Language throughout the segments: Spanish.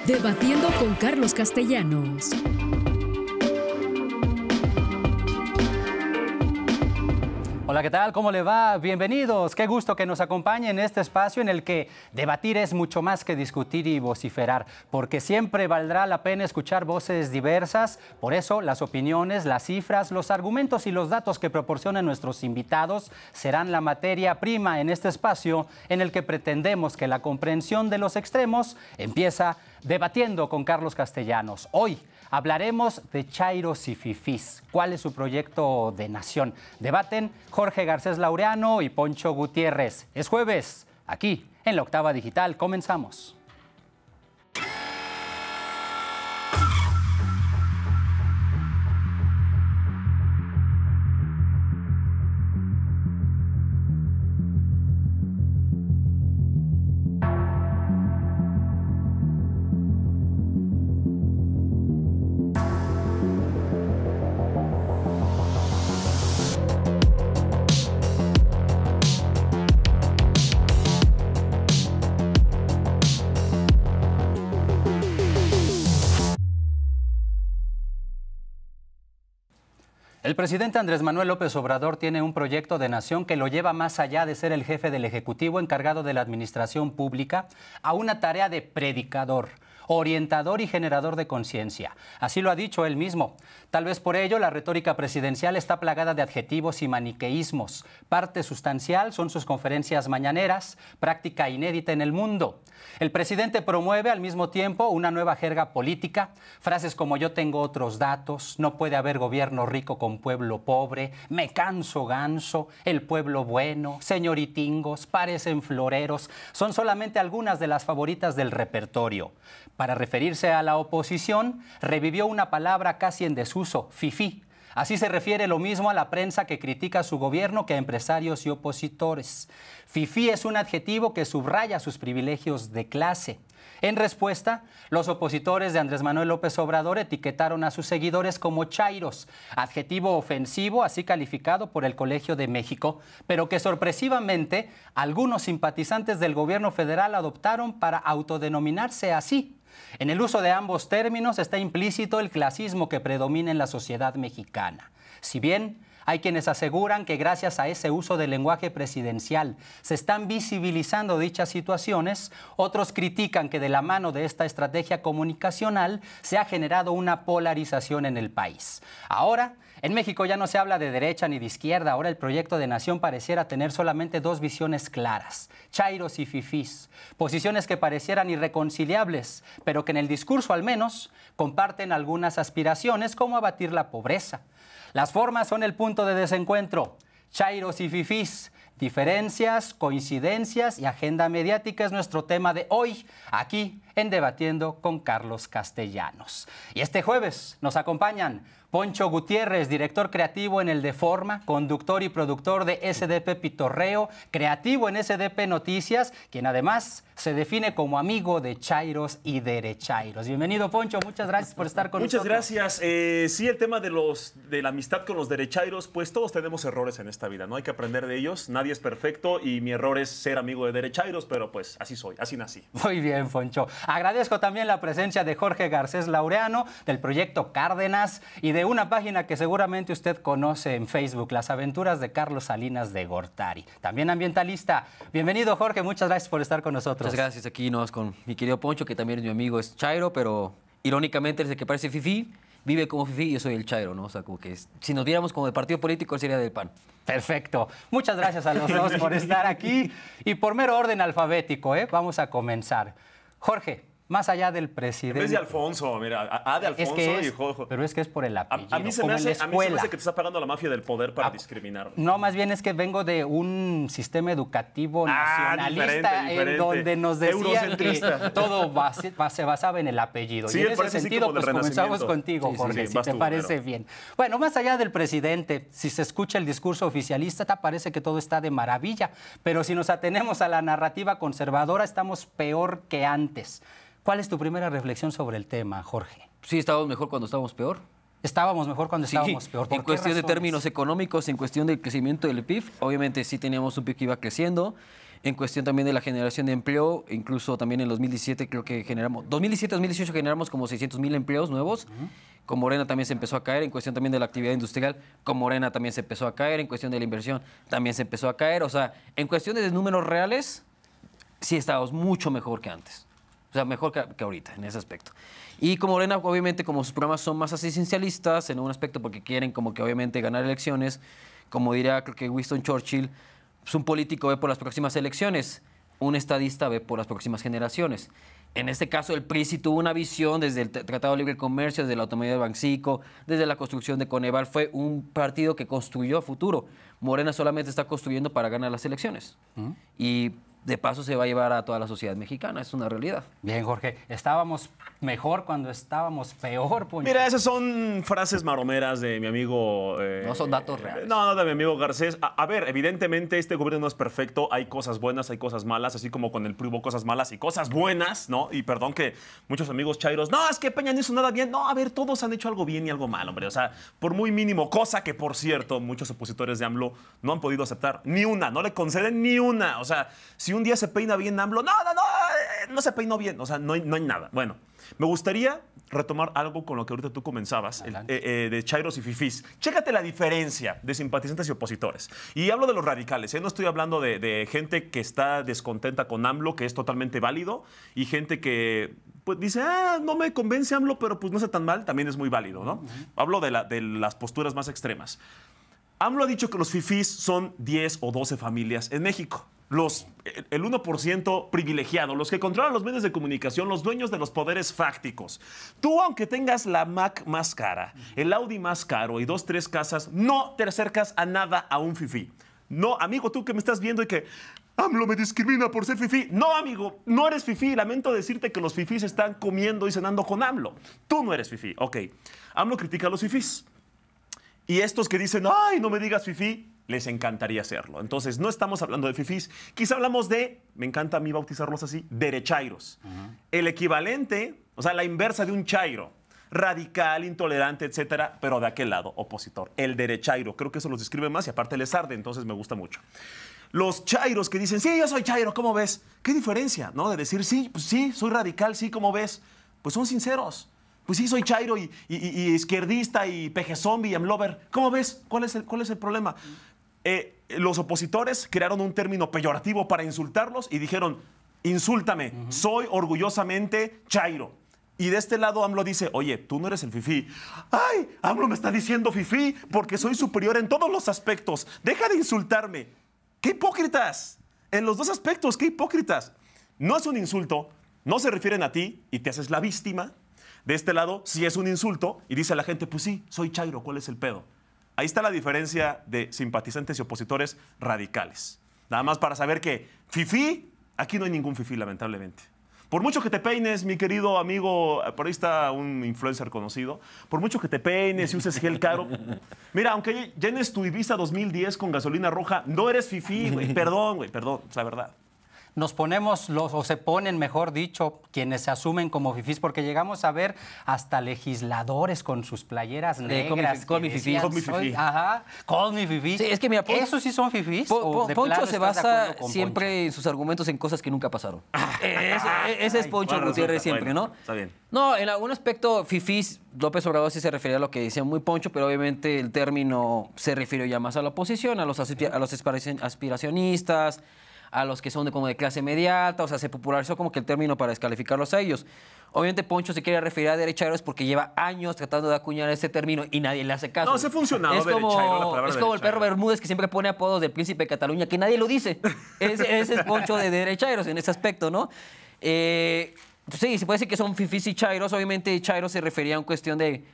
Debatiendo con Carlos Castellanos. Hola, ¿qué tal? ¿Cómo le va? Bienvenidos. Qué gusto que nos acompañe en este espacio en el que debatir es mucho más que discutir y vociferar, porque siempre valdrá la pena escuchar voces diversas. Por eso, las opiniones, las cifras, los argumentos y los datos que proporcionan nuestros invitados serán la materia prima en este espacio en el que pretendemos que la comprensión de los extremos empieza debatiendo con Carlos Castellanos. Hoy hablaremos de chairos y fifís. ¿Cuál es su proyecto de nación? Debaten Jorge Garcés Laureano y Poncho Gutiérrez. Es jueves, aquí en La Octava Digital. Comenzamos. El presidente Andrés Manuel López Obrador tiene un proyecto de nación que lo lleva más allá de ser el jefe del Ejecutivo encargado de la administración pública a una tarea de predicador, orientador y generador de conciencia. Así lo ha dicho él mismo. Tal vez por ello la retórica presidencial está plagada de adjetivos y maniqueísmos. Parte sustancial son sus conferencias mañaneras, práctica inédita en el mundo. El presidente promueve al mismo tiempo una nueva jerga política, frases como yo tengo otros datos, no puede haber gobierno rico con pueblo pobre, me canso ganso, el pueblo bueno, señoritingos, parecen floreros, son solamente algunas de las favoritas del repertorio. Para referirse a la oposición, revivió una palabra casi en desuso, fifí. Así se refiere lo mismo a la prensa que critica a su gobierno que a empresarios y opositores. Fifí es un adjetivo que subraya sus privilegios de clase. En respuesta, los opositores de Andrés Manuel López Obrador etiquetaron a sus seguidores como chairos, adjetivo ofensivo así calificado por el Colegio de México, pero que sorpresivamente algunos simpatizantes del gobierno federal adoptaron para autodenominarse así. En el uso de ambos términos está implícito el clasismo que predomina en la sociedad mexicana. Si bien hay quienes aseguran que gracias a ese uso del lenguaje presidencial se están visibilizando dichas situaciones, otros critican que de la mano de esta estrategia comunicacional se ha generado una polarización en el país. Ahora, en México ya no se habla de derecha ni de izquierda, ahora el proyecto de nación pareciera tener solamente dos visiones claras, chairos y fifís, posiciones que parecieran irreconciliables, pero que en el discurso al menos comparten algunas aspiraciones como abatir la pobreza. Las formas son el punto de desencuentro. Chairos y fifís, diferencias, coincidencias y agenda mediática es nuestro tema de hoy, aquí en Debatiendo con Carlos Castellanos. Y este jueves nos acompañan Poncho Gutiérrez, director creativo en el Deforma, conductor y productor de SDP Pitorreo, creativo en SDP Noticias, quien además se define como amigo de chairos y derechairos. Bienvenido, Poncho, muchas gracias por estar con nosotros. Muchas gracias. Sí, el tema de la amistad con los derechairos, pues todos tenemos errores en esta vida, ¿no? Hay que aprender de ellos, nadie es perfecto y mi error es ser amigo de derechairos, pero pues así soy, así nací. Muy bien, Poncho. Agradezco también la presencia de Jorge Garcés Laureano, del proyecto Cárdenas y de una página que seguramente usted conoce en Facebook, Las Aventuras de Carlos Salinas de Gortari. También ambientalista. Bienvenido, Jorge, muchas gracias por estar con nosotros. Muchas gracias, aquí nos con mi querido Poncho, que también es mi amigo, es chairo, pero irónicamente es el que parece fifí, vive como fifí y yo soy el chairo, ¿no? O sea, como que si nos viéramos como de partido político, él sería del PAN. Perfecto. Muchas gracias a los dos por estar aquí. Y por mero orden alfabético, vamos a comenzar. Jorge, más allá del presidente. En vez de Alfonso, mira, A de Alfonso y Jojo. Pero es que es por el apellido. A mí se me hace que te está pagando la mafia del poder para discriminar. No, más bien es que vengo de un sistema educativo nacionalista diferente. En donde nos decían que todo se basaba en el apellido. Sí, y en ese sentido, pues comenzamos contigo, sí, Jorge, sí, si te parece pero bien. Bueno, más allá del presidente, si se escucha el discurso oficialista, te parece que todo está de maravilla. Pero si nos atenemos a la narrativa conservadora, estamos peor que antes. ¿Cuál es tu primera reflexión sobre el tema, Jorge? Sí, estábamos mejor cuando estábamos peor. Estábamos mejor cuando estábamos peor. En cuestión de términos económicos, en cuestión del crecimiento del PIB, obviamente sí teníamos un PIB que iba creciendo. en cuestión también de la generación de empleo, incluso también en 2017 creo que generamos, 2017-2018 generamos como 600,000 empleos nuevos. Con Morena también se empezó a caer, en cuestión también de la actividad industrial, con Morena también se empezó a caer, en cuestión de la inversión también se empezó a caer. O sea, en cuestión de números reales, sí estábamos mucho mejor que antes. O sea, mejor que ahorita en ese aspecto. Y como Morena, obviamente, como sus programas son más asistencialistas en un aspecto porque quieren como que obviamente ganar elecciones, como diría creo que Winston Churchill, pues un político ve por las próximas elecciones, un estadista ve por las próximas generaciones. En este caso, el PRI sí tuvo una visión desde el Tratado de Libre Comercio, desde la autonomía de Banxico, desde la construcción de Coneval. Fue un partido que construyó a futuro. Morena solamente está construyendo para ganar las elecciones. Y de paso se va a llevar a toda la sociedad mexicana. Es una realidad. Bien, Jorge. Estábamos mejor cuando estábamos peor, Poncho. Mira, esas son frases maromeras de mi amigo... No son datos reales. No, de mi amigo Garcés. A ver, evidentemente este gobierno no es perfecto. Hay cosas buenas, hay cosas malas, así como con el PRI hubo cosas malas y cosas buenas, ¿no? Y perdón que muchos amigos chairos, no, es que Peña no hizo nada bien. No, a ver, todos han hecho algo bien y algo mal, hombre. O sea, por muy mínimo, cosa que, por cierto, muchos opositores de AMLO no han podido aceptar. Ni una, no le conceden ni una. O sea, si un día se peina bien AMLO, no se peinó bien. O sea, no hay nada. Bueno, me gustaría retomar algo con lo que ahorita tú comenzabas, de chairos y fifís. Chécate la diferencia de simpatizantes y opositores. Y hablo de los radicales, ¿eh? No estoy hablando de gente que está descontenta con AMLO, que es totalmente válido, y gente que pues, dice, no me convence AMLO, pero pues no sé tan mal, también es muy válido, ¿no? Hablo de las posturas más extremas. AMLO ha dicho que los fifís son 10 o 12 familias en México. El 1% privilegiado, los que controlan los medios de comunicación, los dueños de los poderes fácticos. Tú, aunque tengas la Mac más cara, el Audi más caro y 2, 3 casas, no te acercas a nada a un fifí. No, amigo, tú que me estás viendo y que AMLO me discrimina por ser fifí. No, amigo, no eres fifí. Lamento decirte que los fifís están comiendo y cenando con AMLO. Tú no eres fifí. Ok, AMLO critica a los fifís. Y estos que dicen, ay, no me digas fifí, les encantaría hacerlo. Entonces, no estamos hablando de fifís. Quizá hablamos de, me encanta a mí bautizarlos así, derechairos. El equivalente, o sea, la inversa de un chairo. Radical, intolerante, etcétera, pero de aquel lado, opositor. El derechairo. Creo que eso los describe más y aparte les arde, entonces me gusta mucho. Los chairos que dicen, sí, yo soy chairo, ¿cómo ves? ¿Qué diferencia, no? De decir, sí, pues sí, soy radical, sí, ¿cómo ves? Pues son sinceros. Pues sí, soy chairo y izquierdista y peje zombie y amlover. ¿Cómo ves? ¿Cuál es el problema? Los opositores crearon un término peyorativo para insultarlos y dijeron, insúltame, soy orgullosamente chairo. Y de este lado AMLO dice, oye, tú no eres el fifí. ¡Ay! AMLO me está diciendo fifí porque soy superior en todos los aspectos. Deja de insultarme. ¡Qué hipócritas! En los dos aspectos, ¡qué hipócritas! No es un insulto, no se refieren a ti y te haces la víctima. De este lado, sí es un insulto y dice a la gente, pues sí, soy chairo, ¿cuál es el pedo? Ahí está la diferencia de simpatizantes y opositores radicales. Nada más para saber que fifí, aquí no hay ningún fifí, lamentablemente. Por mucho que te peines, mi querido amigo, por ahí está un influencer conocido, por mucho que te peines y uses gel caro, mira, aunque llenes tu Ibiza 2010 con gasolina roja, no eres fifí, güey, perdón, es la verdad. Nos ponemos, o se ponen, mejor dicho, quienes se asumen como fifís, porque llegamos a ver hasta legisladores con sus playeras negras. Call me fifí. Ajá, call me fifí. Sí, es que mira, ¿esos sí son fifís? Poncho se basa siempre en sus argumentos en cosas que nunca pasaron. Ese es Poncho Gutiérrez siempre, ¿no? Está bien. No, en algún aspecto, fifís, López Obrador sí se refería a lo que decía muy Poncho, pero obviamente el término se refirió ya más a la oposición, a los aspiracionistas, a los que son como de clase media alta, o sea, se popularizó como que el término para descalificarlos a ellos. Obviamente Poncho se quiere referir a derechairos porque lleva años tratando de acuñar ese término y nadie le hace caso. No, se ha funcionado es como, derechairo, la palabra es como el perro derechairo. Bermúdez que siempre pone apodos del príncipe de Cataluña que nadie lo dice. Ese es Poncho de derechairos en ese aspecto, ¿no? Sí, se puede decir que son fifís y chairos. Obviamente chairos se refería a una cuestión de,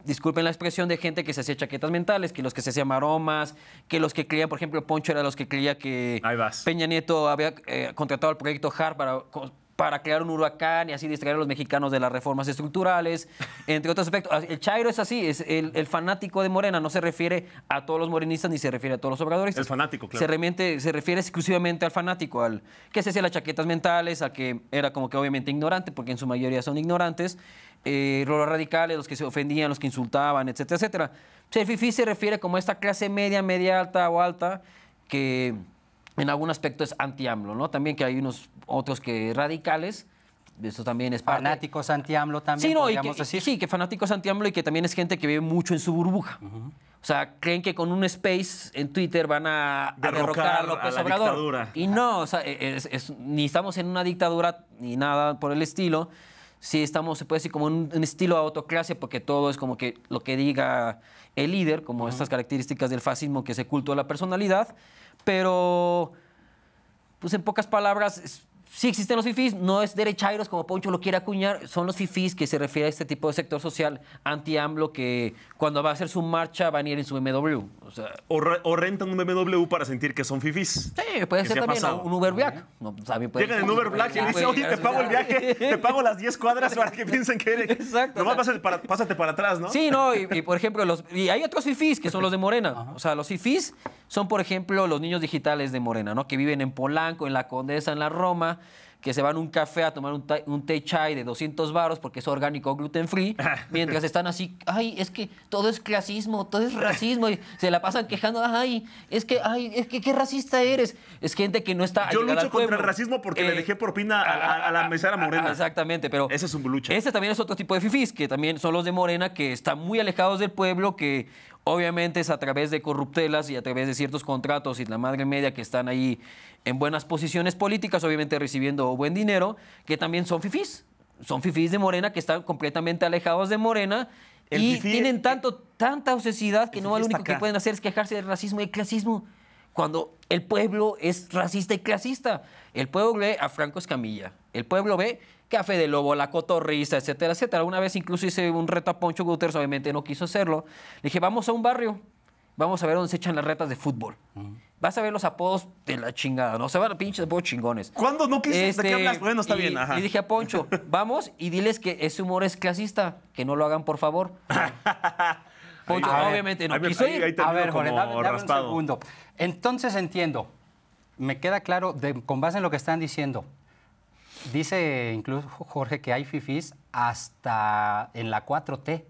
disculpen la expresión, de gente que se hacía chaquetas mentales, que los que se hacían maromas, que los que creían, por ejemplo, Poncho era de los que creía que Peña Nieto había contratado al proyecto HAR para crear un huracán y así distraer a los mexicanos de las reformas estructurales, entre otros aspectos. El chairo es así, es el fanático de Morena, no se refiere a todos los morenistas ni se refiere a todos los obradoristas. El fanático, claro. Se refiere exclusivamente al fanático, al que se hacía las chaquetas mentales, al que era como que obviamente ignorante, porque en su mayoría son ignorantes, los radicales, los que se ofendían, los que insultaban, etcétera, etcétera. O sea, el fifí se refiere como a esta clase media, media alta o alta, que en algún aspecto es anti-AMLO, ¿no? También que hay unos otros que radicales, eso también es parte. Fanáticos anti-AMLO también, Sí, no, y podríamos que, decir. sí, que fanáticos anti-AMLO y que también es gente que vive mucho en su burbuja. O sea, creen que con un space en Twitter van a derrocar a López a la Obrador. dictadura. Y no, o sea, ni estamos en una dictadura ni nada por el estilo. Sí estamos, se puede decir, como en un estilo de autocracia, porque todo es como que lo que diga el líder, como estas características del fascismo, que es el culto de la personalidad. Pero, pues en pocas palabras, sí existen los fifís, no es derechairos como Poncho lo quiere acuñar, son los fifís que se refiere a este tipo de sector social anti-AMLO que cuando va a hacer su marcha van a ir en su BMW. O sea, O rentan un BMW para sentir que son fifís. sí, puede Que ser sí ha también pasado. un Uber Black. No, también puede Llegan ser. en Uber Black y le dicen, oye, te pago el viaje, te pago las 10 cuadras para que piensen que eres. Exacto, Nomás o sea, pásate para atrás, ¿no? Sí, no, y por ejemplo, y hay otros fifís que son los de Morena. O sea, los fifís son, por ejemplo, los niños digitales de Morena, ¿no? Que viven en Polanco, en La Condesa, en la Roma, que se van a un café a tomar un té chai de 200 varos porque es orgánico, gluten free, mientras están así, ay, es que todo es clasismo, todo es racismo, y se la pasan quejando, ay, es que qué racista eres. Es gente que no está Yo allegada lucho al pueblo. contra el racismo porque le dejé propina a la mesera morena. Exactamente, pero Ese es un lucha. este también es otro tipo de fifís, que también son los de Morena, que están muy alejados del pueblo, que obviamente es a través de corruptelas y a través de ciertos contratos y la madre media que están ahí en buenas posiciones políticas, obviamente recibiendo buen dinero, que también son fifís. Son fifís de Morena que están completamente alejados de Morena El y fifí- tienen tanta obsesidad que el no fifí lo está único que acá. pueden hacer es quejarse del racismo y el clasismo. Cuando el pueblo es racista y clasista. El pueblo ve a Franco Escamilla. El pueblo ve que a Fede Lobo, la Cotorrista, etcétera, etcétera. Una vez incluso hice un reto a Poncho Guterres, obviamente no quiso hacerlo. Le dije, vamos a un barrio, vamos a ver dónde se echan las retas de fútbol. Vas a ver los apodos de la chingada, ¿no? Se van a pinches apodos chingones. ¿Cuándo no quisiste? ¿De qué hablas? Bueno, está y bien, ajá. Le dije a Poncho, vamos y diles que ese humor es clasista, que no lo hagan, por favor. Poncho, A ver, obviamente no ahí me- quiso ahí- ir. ahí te- A ver, como Jorge, dame un raspado. segundo. Entonces entiendo, me queda claro, con base en lo que están diciendo, dice incluso Jorge que hay fifís hasta en la 4T,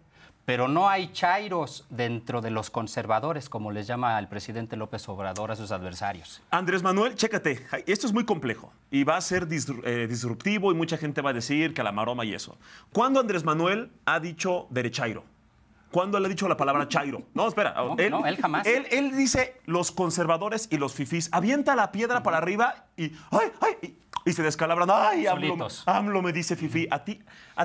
pero no hay chairos dentro de los conservadores, como les llama el presidente López Obrador a sus adversarios. Andrés Manuel, chécate, esto es muy complejo y va a ser disruptivo y mucha gente va a decir que a la maroma y eso. ¿Cuándo Andrés Manuel ha dicho derechairo? ¿Cuándo él ha dicho la palabra chairo? No, espera. No, él jamás. Él dice los conservadores y los fifís. Avienta la piedra para arriba y ¡ay, ay! Y se descalabran. ¡Ay, Solitos. AMLO me dice fifí! A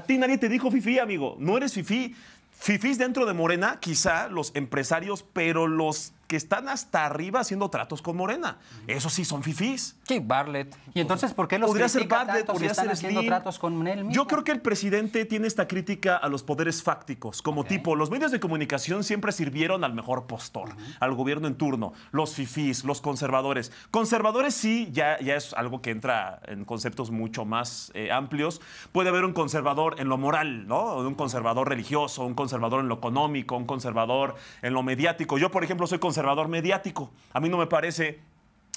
ti nadie te dijo fifí, amigo. No eres fifí. Fifís dentro de Morena, quizá los empresarios, pero los que están hasta arriba haciendo tratos con Morena. Eso sí son fifís. Sí, Bartlett. Y entonces, ¿por qué los Podría ser critica Bartlett, tanto si podría están ser haciendo Slim. tratos con él mismo? Yo creo que el presidente tiene esta crítica a los poderes fácticos, como tipo, los medios de comunicación siempre sirvieron al mejor postor, al gobierno en turno, los fifís, los conservadores. Conservadores sí, ya es algo que entra en conceptos mucho más amplios. Puede haber un conservador en lo moral, ¿no? Un conservador religioso, un conservador en lo económico, un conservador en lo mediático. Yo, por ejemplo, soy conservador mediático. A mí no me parece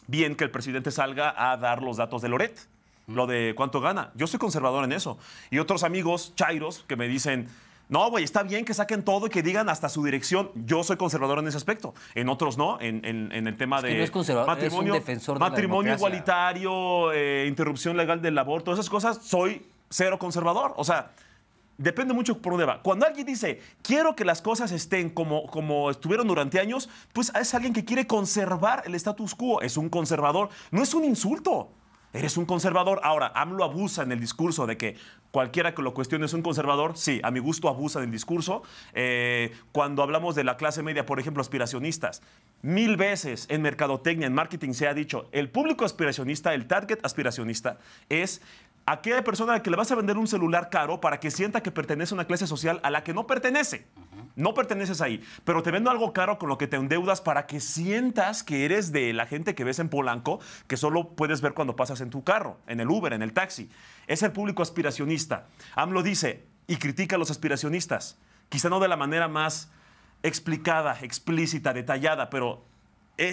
bien que el presidente salga a dar los datos de Loret, lo de cuánto gana. Yo soy conservador en eso. Y otros amigos chairos que me dicen, no, güey, está bien que saquen todo y que digan hasta su dirección. Yo soy conservador en ese aspecto. En otros no, en el tema que de no es conservador, eres un matrimonio, defensor de la matrimonio democracia. igualitario, interrupción legal del aborto, esas cosas, soy cero conservador. O sea, depende mucho por dónde va. Cuando alguien dice, quiero que las cosas estén como estuvieron durante años, pues es alguien que quiere conservar el status quo. Es un conservador. No es un insulto. Eres un conservador. Ahora, AMLO abusa en el discurso de que cualquiera que lo cuestione es un conservador. Sí, a mi gusto abusa del discurso. Cuando hablamos de la clase media, por ejemplo, aspiracionistas, 1000 veces en mercadotecnia, en marketing se ha dicho, el público aspiracionista, el target aspiracionista es aquella persona a la que le vas a vender un celular caro para que sienta que pertenece a una clase social a la que no pertenece. No perteneces ahí, pero te vendo algo caro con lo que te endeudas para que sientas que eres de la gente que ves en Polanco, que solo puedes ver cuando pasas en tu carro, en el Uber, en el taxi. Es el público aspiracionista. AMLO dice y critica a los aspiracionistas, quizá no de la manera más explicada, explícita, detallada, pero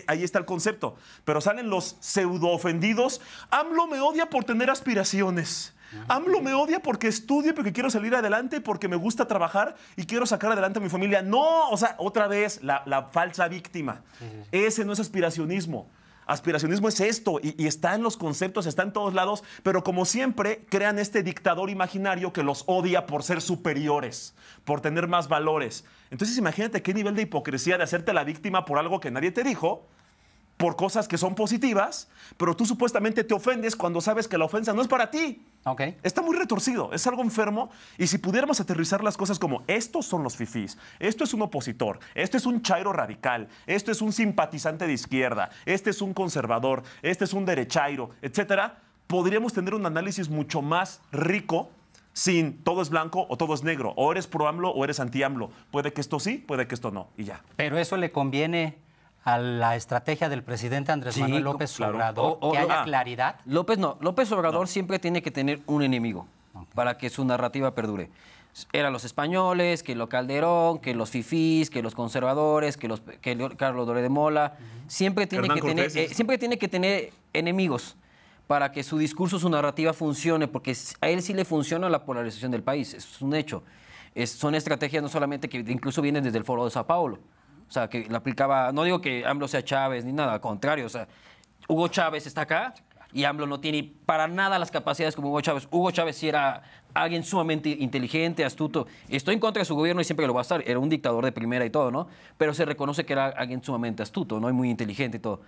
ahí está el concepto. Pero salen los pseudo ofendidos. AMLO me odia por tener aspiraciones. AMLO me odia porque estudio, porque quiero salir adelante, porque me gusta trabajar y quiero sacar adelante a mi familia. No, o sea, otra vez, la falsa víctima. Ese no es aspiracionismo. Aspiracionismo es esto, y está en los conceptos, está en todos lados, pero como siempre crean este dictador imaginario que los odia por ser superiores, por tener más valores. Entonces imagínate qué nivel de hipocresía de hacerte la víctima por algo que nadie te dijo, por cosas que son positivas, pero tú supuestamente te ofendes cuando sabes que la ofensa no es para ti. Okay. Está muy retorcido, es algo enfermo. Y si pudiéramos aterrizar las cosas como estos son los fifís, esto es un opositor, esto es un chairo radical, esto es un simpatizante de izquierda, este es un conservador, este es un derechairo, etcétera, podríamos tener un análisis mucho más rico sin todo es blanco o todo es negro, o eres pro AMLO o eres anti AMLO. Puede que esto sí, puede que esto no, y ya. Pero eso le conviene a la estrategia del presidente Andrés Manuel López claro. Obrador, que haya claridad. López Obrador siempre tiene que tener un enemigo para que su narrativa perdure. Eran los españoles, que lo Calderón, que los fifís, que los conservadores, que Carlos Dore de Mola. Siempre tiene que tener enemigos para que su discurso, su narrativa funcione, porque a él sí le funciona la polarización del país, es un hecho. Son estrategias no solamente que incluso vienen desde el Foro de Sao Paulo. O sea, que la aplicaba, no digo que AMLO sea Chávez ni nada, al contrario, o sea, Hugo Chávez está acá y AMLO no tiene para nada las capacidades como Hugo Chávez. Hugo Chávez sí era alguien sumamente inteligente, astuto. Estoy en contra de su gobierno y siempre lo va a estar. Era un dictador de primera y todo, ¿no? Pero se reconoce que era alguien sumamente astuto, ¿no? Y muy inteligente y todo.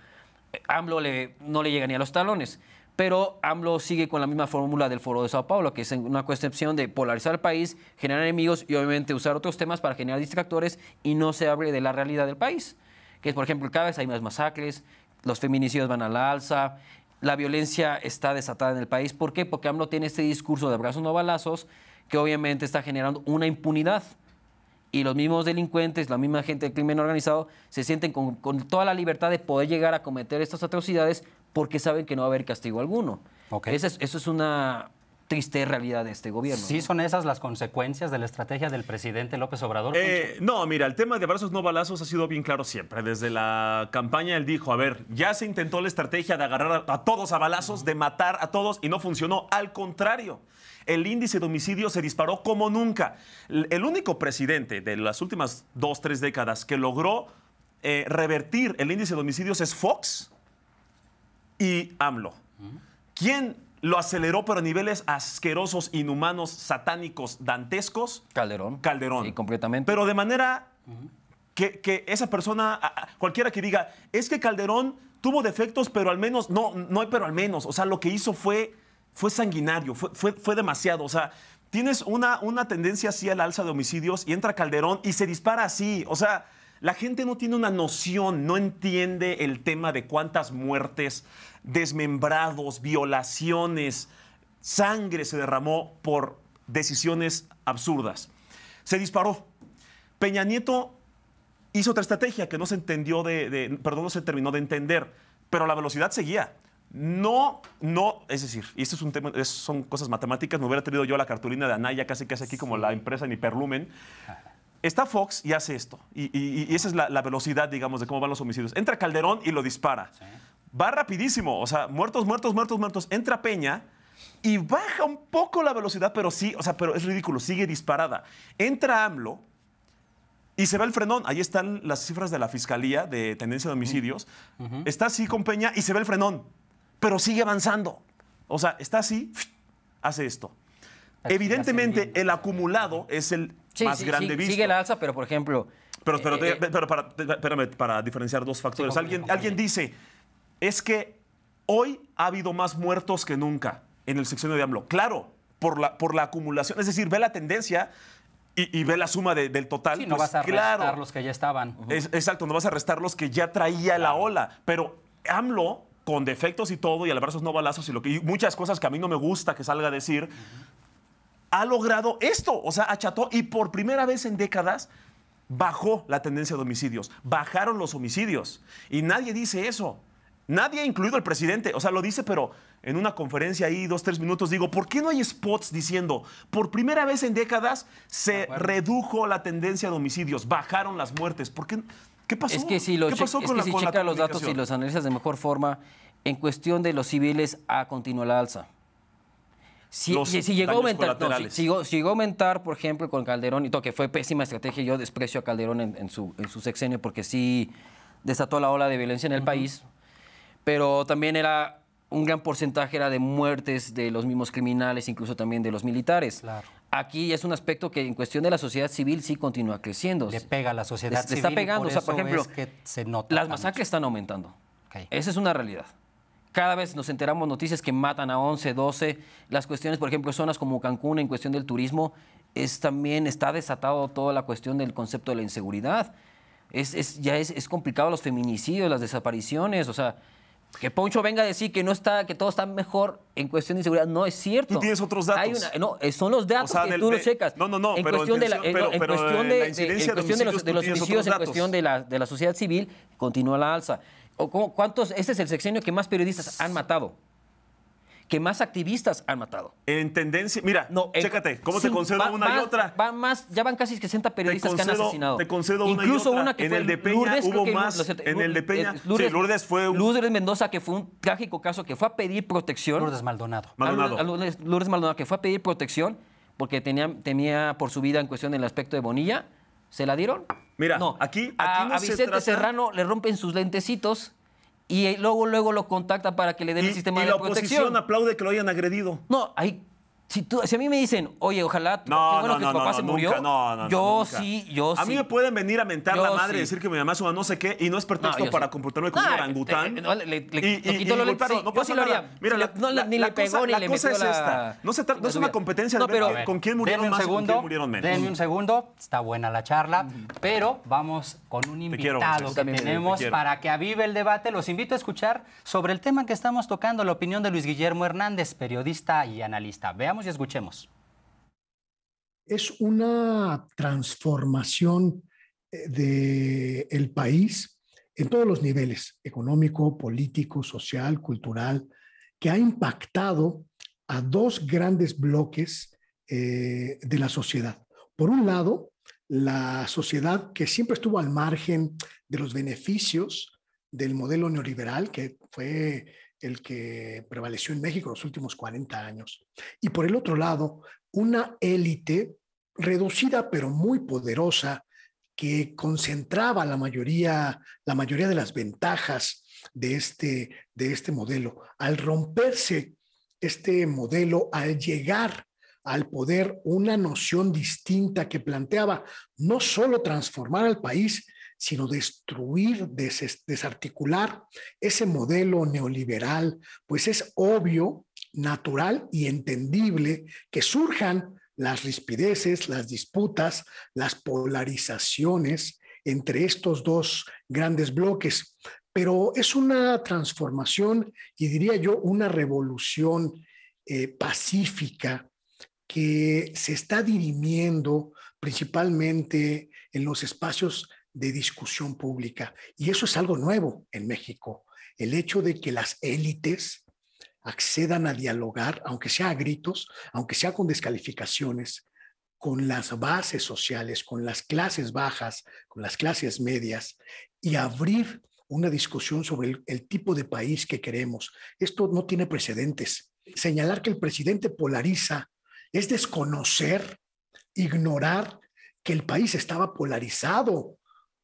AMLO no le llega ni a los talones. Pero AMLO sigue con la misma fórmula del Foro de Sao Paulo, que es una concepción de polarizar el país, generar enemigos y obviamente usar otros temas para generar distractores y no se hable de la realidad del país. Que es, por ejemplo, cada vez hay más masacres, los feminicidios van a la alza, la violencia está desatada en el país. ¿Por qué? Porque AMLO tiene este discurso de abrazos no balazos que obviamente está generando una impunidad. Y los mismos delincuentes, la misma gente del crimen organizado, se sienten con toda la libertad de poder llegar a cometer estas atrocidades porque saben que no va a haber castigo alguno. Okay. Eso es una triste realidad de este gobierno. ¿Sí son esas las consecuencias de la estrategia del presidente López Obrador? No, mira, el tema de abrazos no balazos ha sido bien claro siempre. Desde la campaña él dijo, a ver, ya se intentó la estrategia de agarrar a todos a balazos, de matar a todos y no funcionó. Al contrario, el índice de homicidios se disparó como nunca. El único presidente de las últimas 2, 3 décadas que logró revertir el índice de homicidios es Fox y AMLO. ¿Quién lo aceleró pero a niveles asquerosos, inhumanos, satánicos, dantescos? Calderón. Sí, completamente. Pero de manera que esa persona, cualquiera que diga, es que Calderón tuvo defectos, pero al menos, no hay pero al menos. O sea, lo que hizo fue sanguinario, fue demasiado. O sea, tienes una tendencia así al alza de homicidios y entra Calderón y se dispara así. O sea, la gente no tiene una noción, no entiende el tema de cuántas muertes, desmembrados, violaciones, sangre se derramó por decisiones absurdas. Se disparó. Peña Nieto hizo otra estrategia que no se entendió no se terminó de entender, pero la velocidad seguía. No, es decir, y esto es un tema, son cosas matemáticas, me hubiera tenido yo la cartulina de Anaya casi aquí como la empresa en hiperlumen. Está Fox y hace esto. Y esa es la velocidad, digamos, de cómo van los homicidios. Entra Calderón y lo dispara. Sí. Va rapidísimo. O sea, muertos. Entra Peña y baja un poco la velocidad, pero sí, o sea, pero es ridículo, sigue disparada. Entra AMLO y se ve el frenón. Ahí están las cifras de la Fiscalía de tendencia de homicidios. Está así con Peña y se ve el frenón, pero sigue avanzando. O sea, está así, hace esto. Evidentemente, el acumulado es el más grande visto. Sigue la alza, pero por ejemplo... Pero espérame, para diferenciar dos factores. Alguien dice, es que hoy ha habido más muertos que nunca en el sexenio de AMLO. Claro, por la acumulación. Es decir, ve la tendencia y ve la suma del total. Sí, no vas a restar los que ya estaban. Exacto, no vas a restar los que ya traía la ola. Pero AMLO, con defectos y todo, y al abrazos no balazos, y muchas cosas que a mí no me gusta que salga a decir... ha logrado esto, o sea, acható y por primera vez en décadas bajó la tendencia de homicidios, bajaron los homicidios y nadie dice eso, nadie, incluido el presidente, o sea, lo dice, pero en una conferencia ahí, 2, 3 minutos, digo, ¿por qué no hay spots diciendo, por primera vez en décadas se redujo la tendencia de homicidios, bajaron las muertes? ¿Por qué? ¿Qué pasó? Es que si checas los datos y los analizas de mejor forma, en cuestión de los civiles continúa la alza. Si llegó a aumentar, si llegó a aumentar, por ejemplo, con Calderón, y todo, que fue pésima estrategia, yo desprecio a Calderón en su sexenio porque sí desató la ola de violencia en el país, pero también era un gran porcentaje era de muertes de los mismos criminales, incluso también de los militares. Claro. Aquí es un aspecto que en cuestión de la sociedad civil sí continúa creciendo. Le pega a la sociedad Le civil. está pegando. Y O sea, por eso ejemplo, es que se nota las tanto. masacres están aumentando. Ok. Esa es una realidad. Cada vez nos enteramos noticias que matan a 11, 12. Las cuestiones, por ejemplo, zonas como Cancún en cuestión del turismo, también está desatado toda la cuestión del concepto de la inseguridad. Ya es complicado los feminicidios, las desapariciones, o sea, que Poncho venga a decir que no está, que todo está mejor en cuestión de inseguridad, no es cierto. Tú tienes otros datos. Son los datos que tú los checas. No, En pero cuestión de la incidencia de homicidios, los homicidios, en cuestión de la sociedad civil, continúa la alza. ¿Cuántos? Este es el sexenio que más periodistas han matado, que más activistas han matado. En tendencia, mira, chécate, ¿cómo te concedo una y otra? Ya van casi 60 periodistas que han asesinado. Te concedo Incluso una y otra. una que en fue el de Peña Lourdes, hubo creo que más. En el de Peña, Lourdes fue Lourdes Mendoza, que fue un trágico caso, que fue a pedir protección. Lourdes Maldonado. Lourdes Maldonado, que fue a pedir protección porque temía por su vida en cuestión del aspecto de Bonilla. ¿Se la dieron? Mira, no. aquí no a se Vicente trata... Serrano le rompen sus lentecitos y luego lo contacta para que le den el sistema de protección. Y la oposición aplaude que lo hayan agredido. No, si a mí me dicen, oye, ojalá, qué bueno que tu papá se murió, yo sí. A mí me pueden venir a mentar la madre y decir que mi mamá es una no sé qué y no es pretexto para comportarme como un orangután. Y golpearlo, no pasa nada. Mira, ni le pegó ni le metió la... No es una competencia de ver con quién murieron más y con quién murieron menos. Denme un segundo, está buena la charla, pero vamos con un invitado que tenemos para que avive el debate. Los invito a escuchar sobre el tema que estamos tocando, la opinión de Luis Guillermo Hernández, periodista y analista. Veamos y escuchemos. Es una transformación del país en todos los niveles, económico, político, social, cultural, que ha impactado a dos grandes bloques de la sociedad. Por un lado, la sociedad que siempre estuvo al margen de los beneficios del modelo neoliberal, que fue el que prevaleció en México los últimos 40 años. Y por el otro lado, una élite reducida pero muy poderosa que concentraba la mayoría de las ventajas de este modelo. Al romperse este modelo, al llegar al poder una noción distinta que planteaba no solo transformar al país, sino destruir, desarticular ese modelo neoliberal, pues es obvio, natural y entendible que surjan las rispideces, las disputas, las polarizaciones entre estos dos grandes bloques. Pero es una transformación y diría yo una revolución pacífica que se está dirimiendo principalmente en los espacios de discusión pública. Y eso es algo nuevo en México. El hecho de que las élites accedan a dialogar, aunque sea a gritos, aunque sea con descalificaciones, con las bases sociales, con las clases bajas, con las clases medias, y abrir una discusión sobre el tipo de país que queremos. Esto no tiene precedentes. Señalar que el presidente polariza es desconocer, ignorar que el país estaba polarizado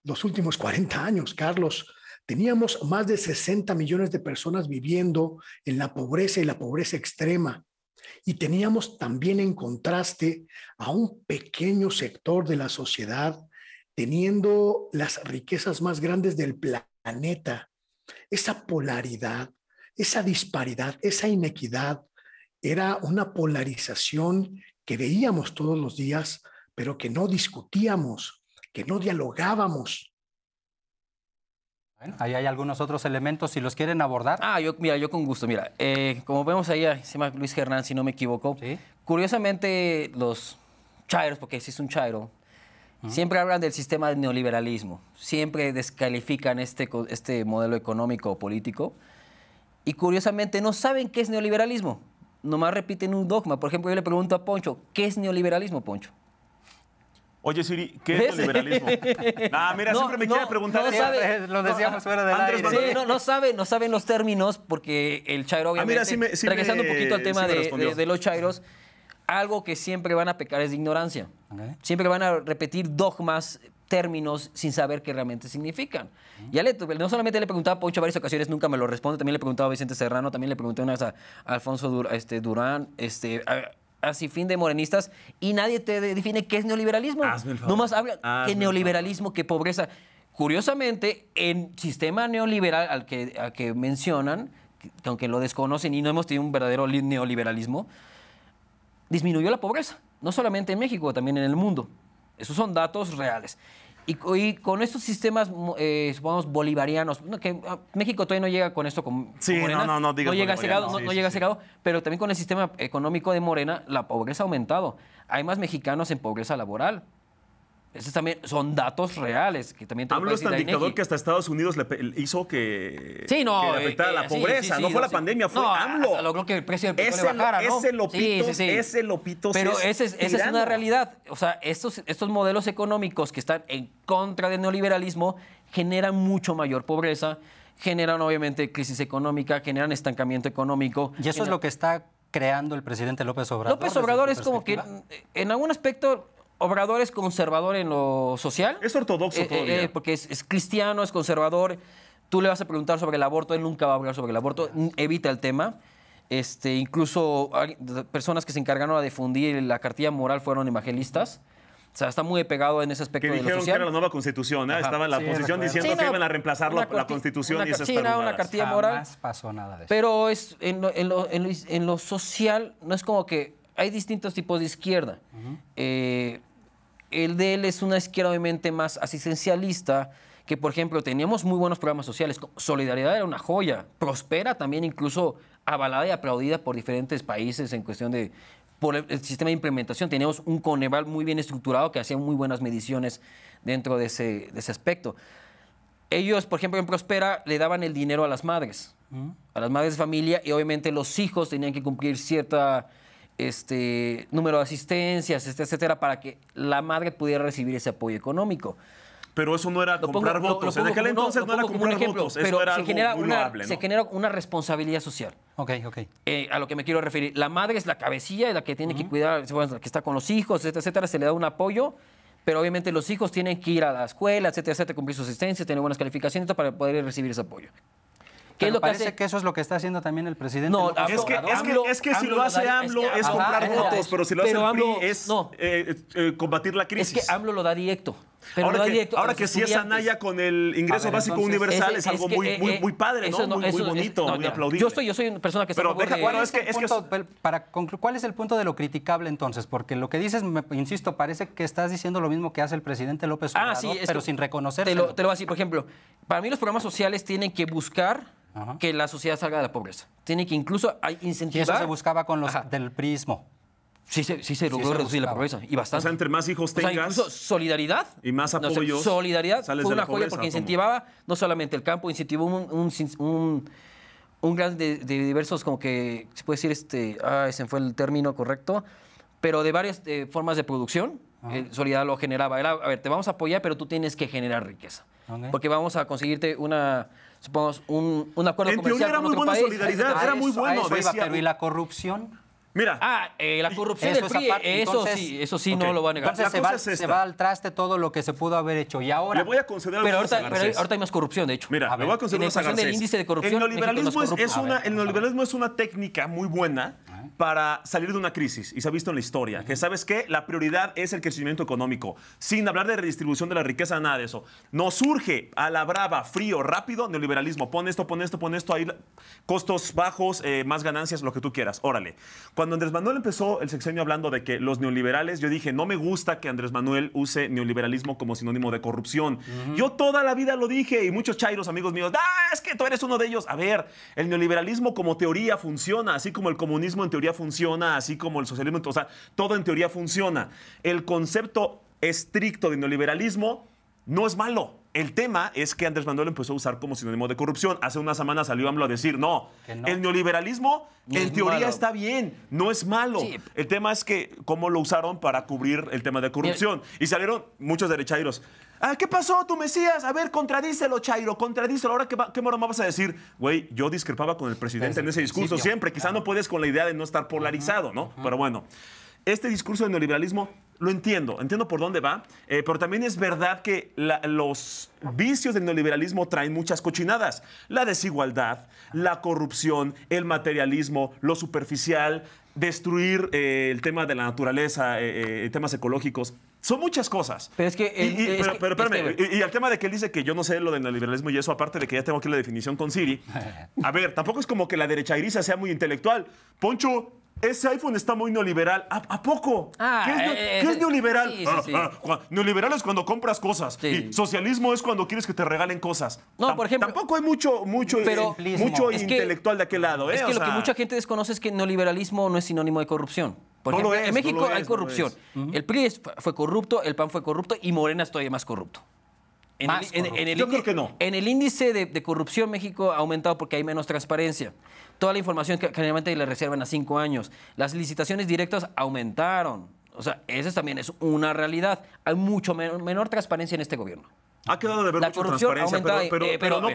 los últimos 40 años, Carlos. Teníamos más de 60 millones de personas viviendo en la pobreza y la pobreza extrema. Y teníamos también en contraste a un pequeño sector de la sociedad teniendo las riquezas más grandes del planeta. Esa polaridad, esa disparidad, esa inequidad era una polarización que veíamos todos los días, pero que no discutíamos, que no dialogábamos. Bueno, ahí hay algunos otros elementos, si los quieren abordar. Yo con gusto. Mira, como vemos ahí, se llama Luis Germán, si no me equivoco. ¿Sí? Curiosamente, los chairos, porque existe un chairo, siempre hablan del sistema de neoliberalismo. Siempre descalifican este modelo económico o político. Y curiosamente no saben qué es neoliberalismo. Nomás repiten un dogma. Por ejemplo, yo le pregunto a Poncho, ¿qué es neoliberalismo, Poncho? Oye, Siri, ¿qué es neoliberalismo? Mira, siempre me quiere preguntar. No sabe, lo decíamos fuera del aire. Sí, no saben los términos porque el chairo, obviamente, regresando un poquito al tema de los chairos, algo que siempre van a pecar es de ignorancia. Okay. Siempre van a repetir dogmas términos sin saber qué realmente significan. No solamente le preguntaba a Poncho varias ocasiones, nunca me lo responde, también le preguntaba a Vicente Serrano, también le pregunté una vez a Alfonso Durán, así fin de morenistas, y nadie te define qué es neoliberalismo. Hazme el favor. Nomás habla que neoliberalismo, que pobreza. Curiosamente, en sistema neoliberal al que mencionan, que aunque lo desconocen y no hemos tenido un verdadero neoliberalismo, disminuyó la pobreza, no solamente en México, también en el mundo. Esos son datos reales. Y con estos sistemas, supongamos, bolivarianos, que México todavía no llega con esto con Morena, no digas llega a ese grado, bolivariano, no llega a ese grado, pero también con el sistema económico de Morena, la pobreza ha aumentado. Hay más mexicanos en pobreza laboral. Esos también son datos reales. Que también AMLO es tan dictador que hasta Estados Unidos le hizo que afectara la pobreza. No fue la pandemia, fue AMLO. Logró que el precio del petróleo bajara, ¿no? Ese lopito Pero esa es una realidad. O sea, estos modelos económicos que están en contra del neoliberalismo generan mucho mayor pobreza, generan obviamente crisis económica, generan estancamiento económico. Y eso es lo que está creando el presidente López Obrador. López Obrador es como que, en algún aspecto, Obrador es conservador en lo social. Es ortodoxo todavía. Porque es cristiano, es conservador. Tú le vas a preguntar sobre el aborto, él nunca va a hablar sobre el aborto, evita el tema. Incluso personas que se encargaron de difundir la cartilla moral fueron evangelistas. O sea, está muy pegado en ese aspecto de lo social. Que dijeron que era la nueva constitución, ¿eh? Estaba en la oposición diciendo que iban a reemplazar la constitución y esas era una cartilla moral. Jamás pasó nada de eso. Pero en lo social no es como que hay distintos tipos de izquierda. El de él es una izquierda obviamente más asistencialista, que por ejemplo teníamos muy buenos programas sociales. Solidaridad era una joya. Prospera también incluso avalada y aplaudida por diferentes países en cuestión de por el sistema de implementación. Teníamos un Coneval muy bien estructurado que hacía muy buenas mediciones dentro de ese aspecto. Ellos, por ejemplo, en Prospera le daban el dinero a las madres de familia, y obviamente los hijos tenían que cumplir cierta número de asistencias, etcétera, para que la madre pudiera recibir ese apoyo económico. Pero eso no era comprar votos. En aquel entonces no era comprar votos. Eso era algo muy loable, ¿no? Se genera una responsabilidad social. Ok. A lo que me quiero referir. La madre es la cabecilla, la que tiene que cuidar, la que está con los hijos, etcétera. Se le da un apoyo, pero obviamente los hijos tienen que ir a la escuela, etcétera, cumplir su asistencia, tener buenas calificaciones para poder recibir ese apoyo. ¿Qué es lo que parece que eso es lo que está haciendo también el presidente? No, es que si lo hace AMLO es comprar votos, pero si lo hace el PRI es combatir la crisis. Es que AMLO lo da directo. Pero ahora que si es Anaya con el ingreso básico universal es algo muy padre, ¿no? Muy bonito, muy aplaudible. Yo soy una persona que está ¿cuál es el punto de lo criticable entonces? Porque lo que dices, insisto, parece que estás diciendo lo mismo que hace el presidente López Obrador, pero sin reconocerlo. Te lo voy a decir, por ejemplo, para mí los programas sociales tienen que buscar que la sociedad salga de la pobreza. Tienen que incluso incentivar. Y eso se buscaba con los del prismo. Sí se logró reducir la pobreza, y bastante. O sea, entre más hijos tengas, incluso solidaridad y más apoyos, solidaridad fue una joya porque incentivaba no solamente el campo, incentivó un gran de diversos, como que se puede decir, ese fue el término correcto, pero de varias formas de producción. Solidaridad lo generaba. Era, a ver, te vamos a apoyar, pero tú tienes que generar riqueza. Porque vamos a conseguirte supongamos, un acuerdo comercial con otro país. Solidaridad era muy bueno. Pero ¿y la corrupción? Mira. La corrupción del PRI, eso sí no lo va a negar. Entonces se va al traste todo lo que se pudo haber hecho. Y ahora... Le voy a conceder pero ahorita hay más corrupción, de hecho. Mira, le voy a conceder a Garcés. Del índice de corrupción, el neoliberalismo es una técnica muy buena para salir de una crisis, y se ha visto en la historia, que ¿sabes qué? La prioridad es el crecimiento económico, sin hablar de redistribución de la riqueza, nada de eso. Nos surge a la brava, frío, rápido, neoliberalismo. Pon esto, ahí costos bajos, más ganancias, lo que tú quieras. Órale. Cuando Andrés Manuel empezó el sexenio hablando de que los neoliberales, yo dije, no me gusta que Andrés Manuel use neoliberalismo como sinónimo de corrupción. Yo toda la vida lo dije, y muchos chairos, amigos míos, es que tú eres uno de ellos. A ver, el neoliberalismo como teoría funciona, así como el comunismo en teoría funciona, así como el socialismo, o sea, todo en teoría funciona. El concepto estricto de neoliberalismo no es malo. El tema es que Andrés Manuel empezó a usar como sinónimo de corrupción. Hace unas semanas salió AMLO a decir, no, el neoliberalismo en teoría está bien, no es malo. Sí. El tema es que cómo lo usaron para cubrir el tema de corrupción. Y salieron muchos derechairos. ¿Qué pasó, tu Mesías? A ver, contradícelo, Chairo, contradícelo. Ahora, ¿qué moroma vas a decir? Güey, yo discrepaba con el presidente en ese discurso siempre. Quizá no puedes con la idea de no estar polarizado, ¿no? Pero bueno. este discurso del neoliberalismo lo entiendo por dónde va, pero también es verdad que los vicios del neoliberalismo traen muchas cochinadas. La desigualdad, la corrupción, el materialismo, lo superficial, destruir el tema de la naturaleza, temas ecológicos. Son muchas cosas. Pero es que... Pero espérame, y el tema de que él dice que yo no sé lo del neoliberalismo y eso, aparte de que ya tengo aquí la definición con Siri. A ver, tampoco es como que la derecha iriza sea muy intelectual. Poncho, ese iPhone está muy neoliberal. ¿A poco? ¿Qué es neoliberal? Sí. Neoliberal es cuando compras cosas. Sí. Y socialismo es cuando quieres que te regalen cosas. No, por ejemplo... Tampoco hay mucho intelectual de aquel lado. Es que lo que mucha gente desconoce es que neoliberalismo no es sinónimo de corrupción. Por ejemplo, en México hay corrupción. El PRI fue corrupto, el PAN fue corrupto y Morena es todavía más corrupto. Yo creo que no. En el índice de corrupción, México ha aumentado porque hay menos transparencia. Toda la información que generalmente le reservan a 5 años. Las licitaciones directas aumentaron. O sea, eso también es una realidad. Hay mucho menor transparencia en este gobierno. Ha quedado de ver La mucha corrupción transparencia, pero no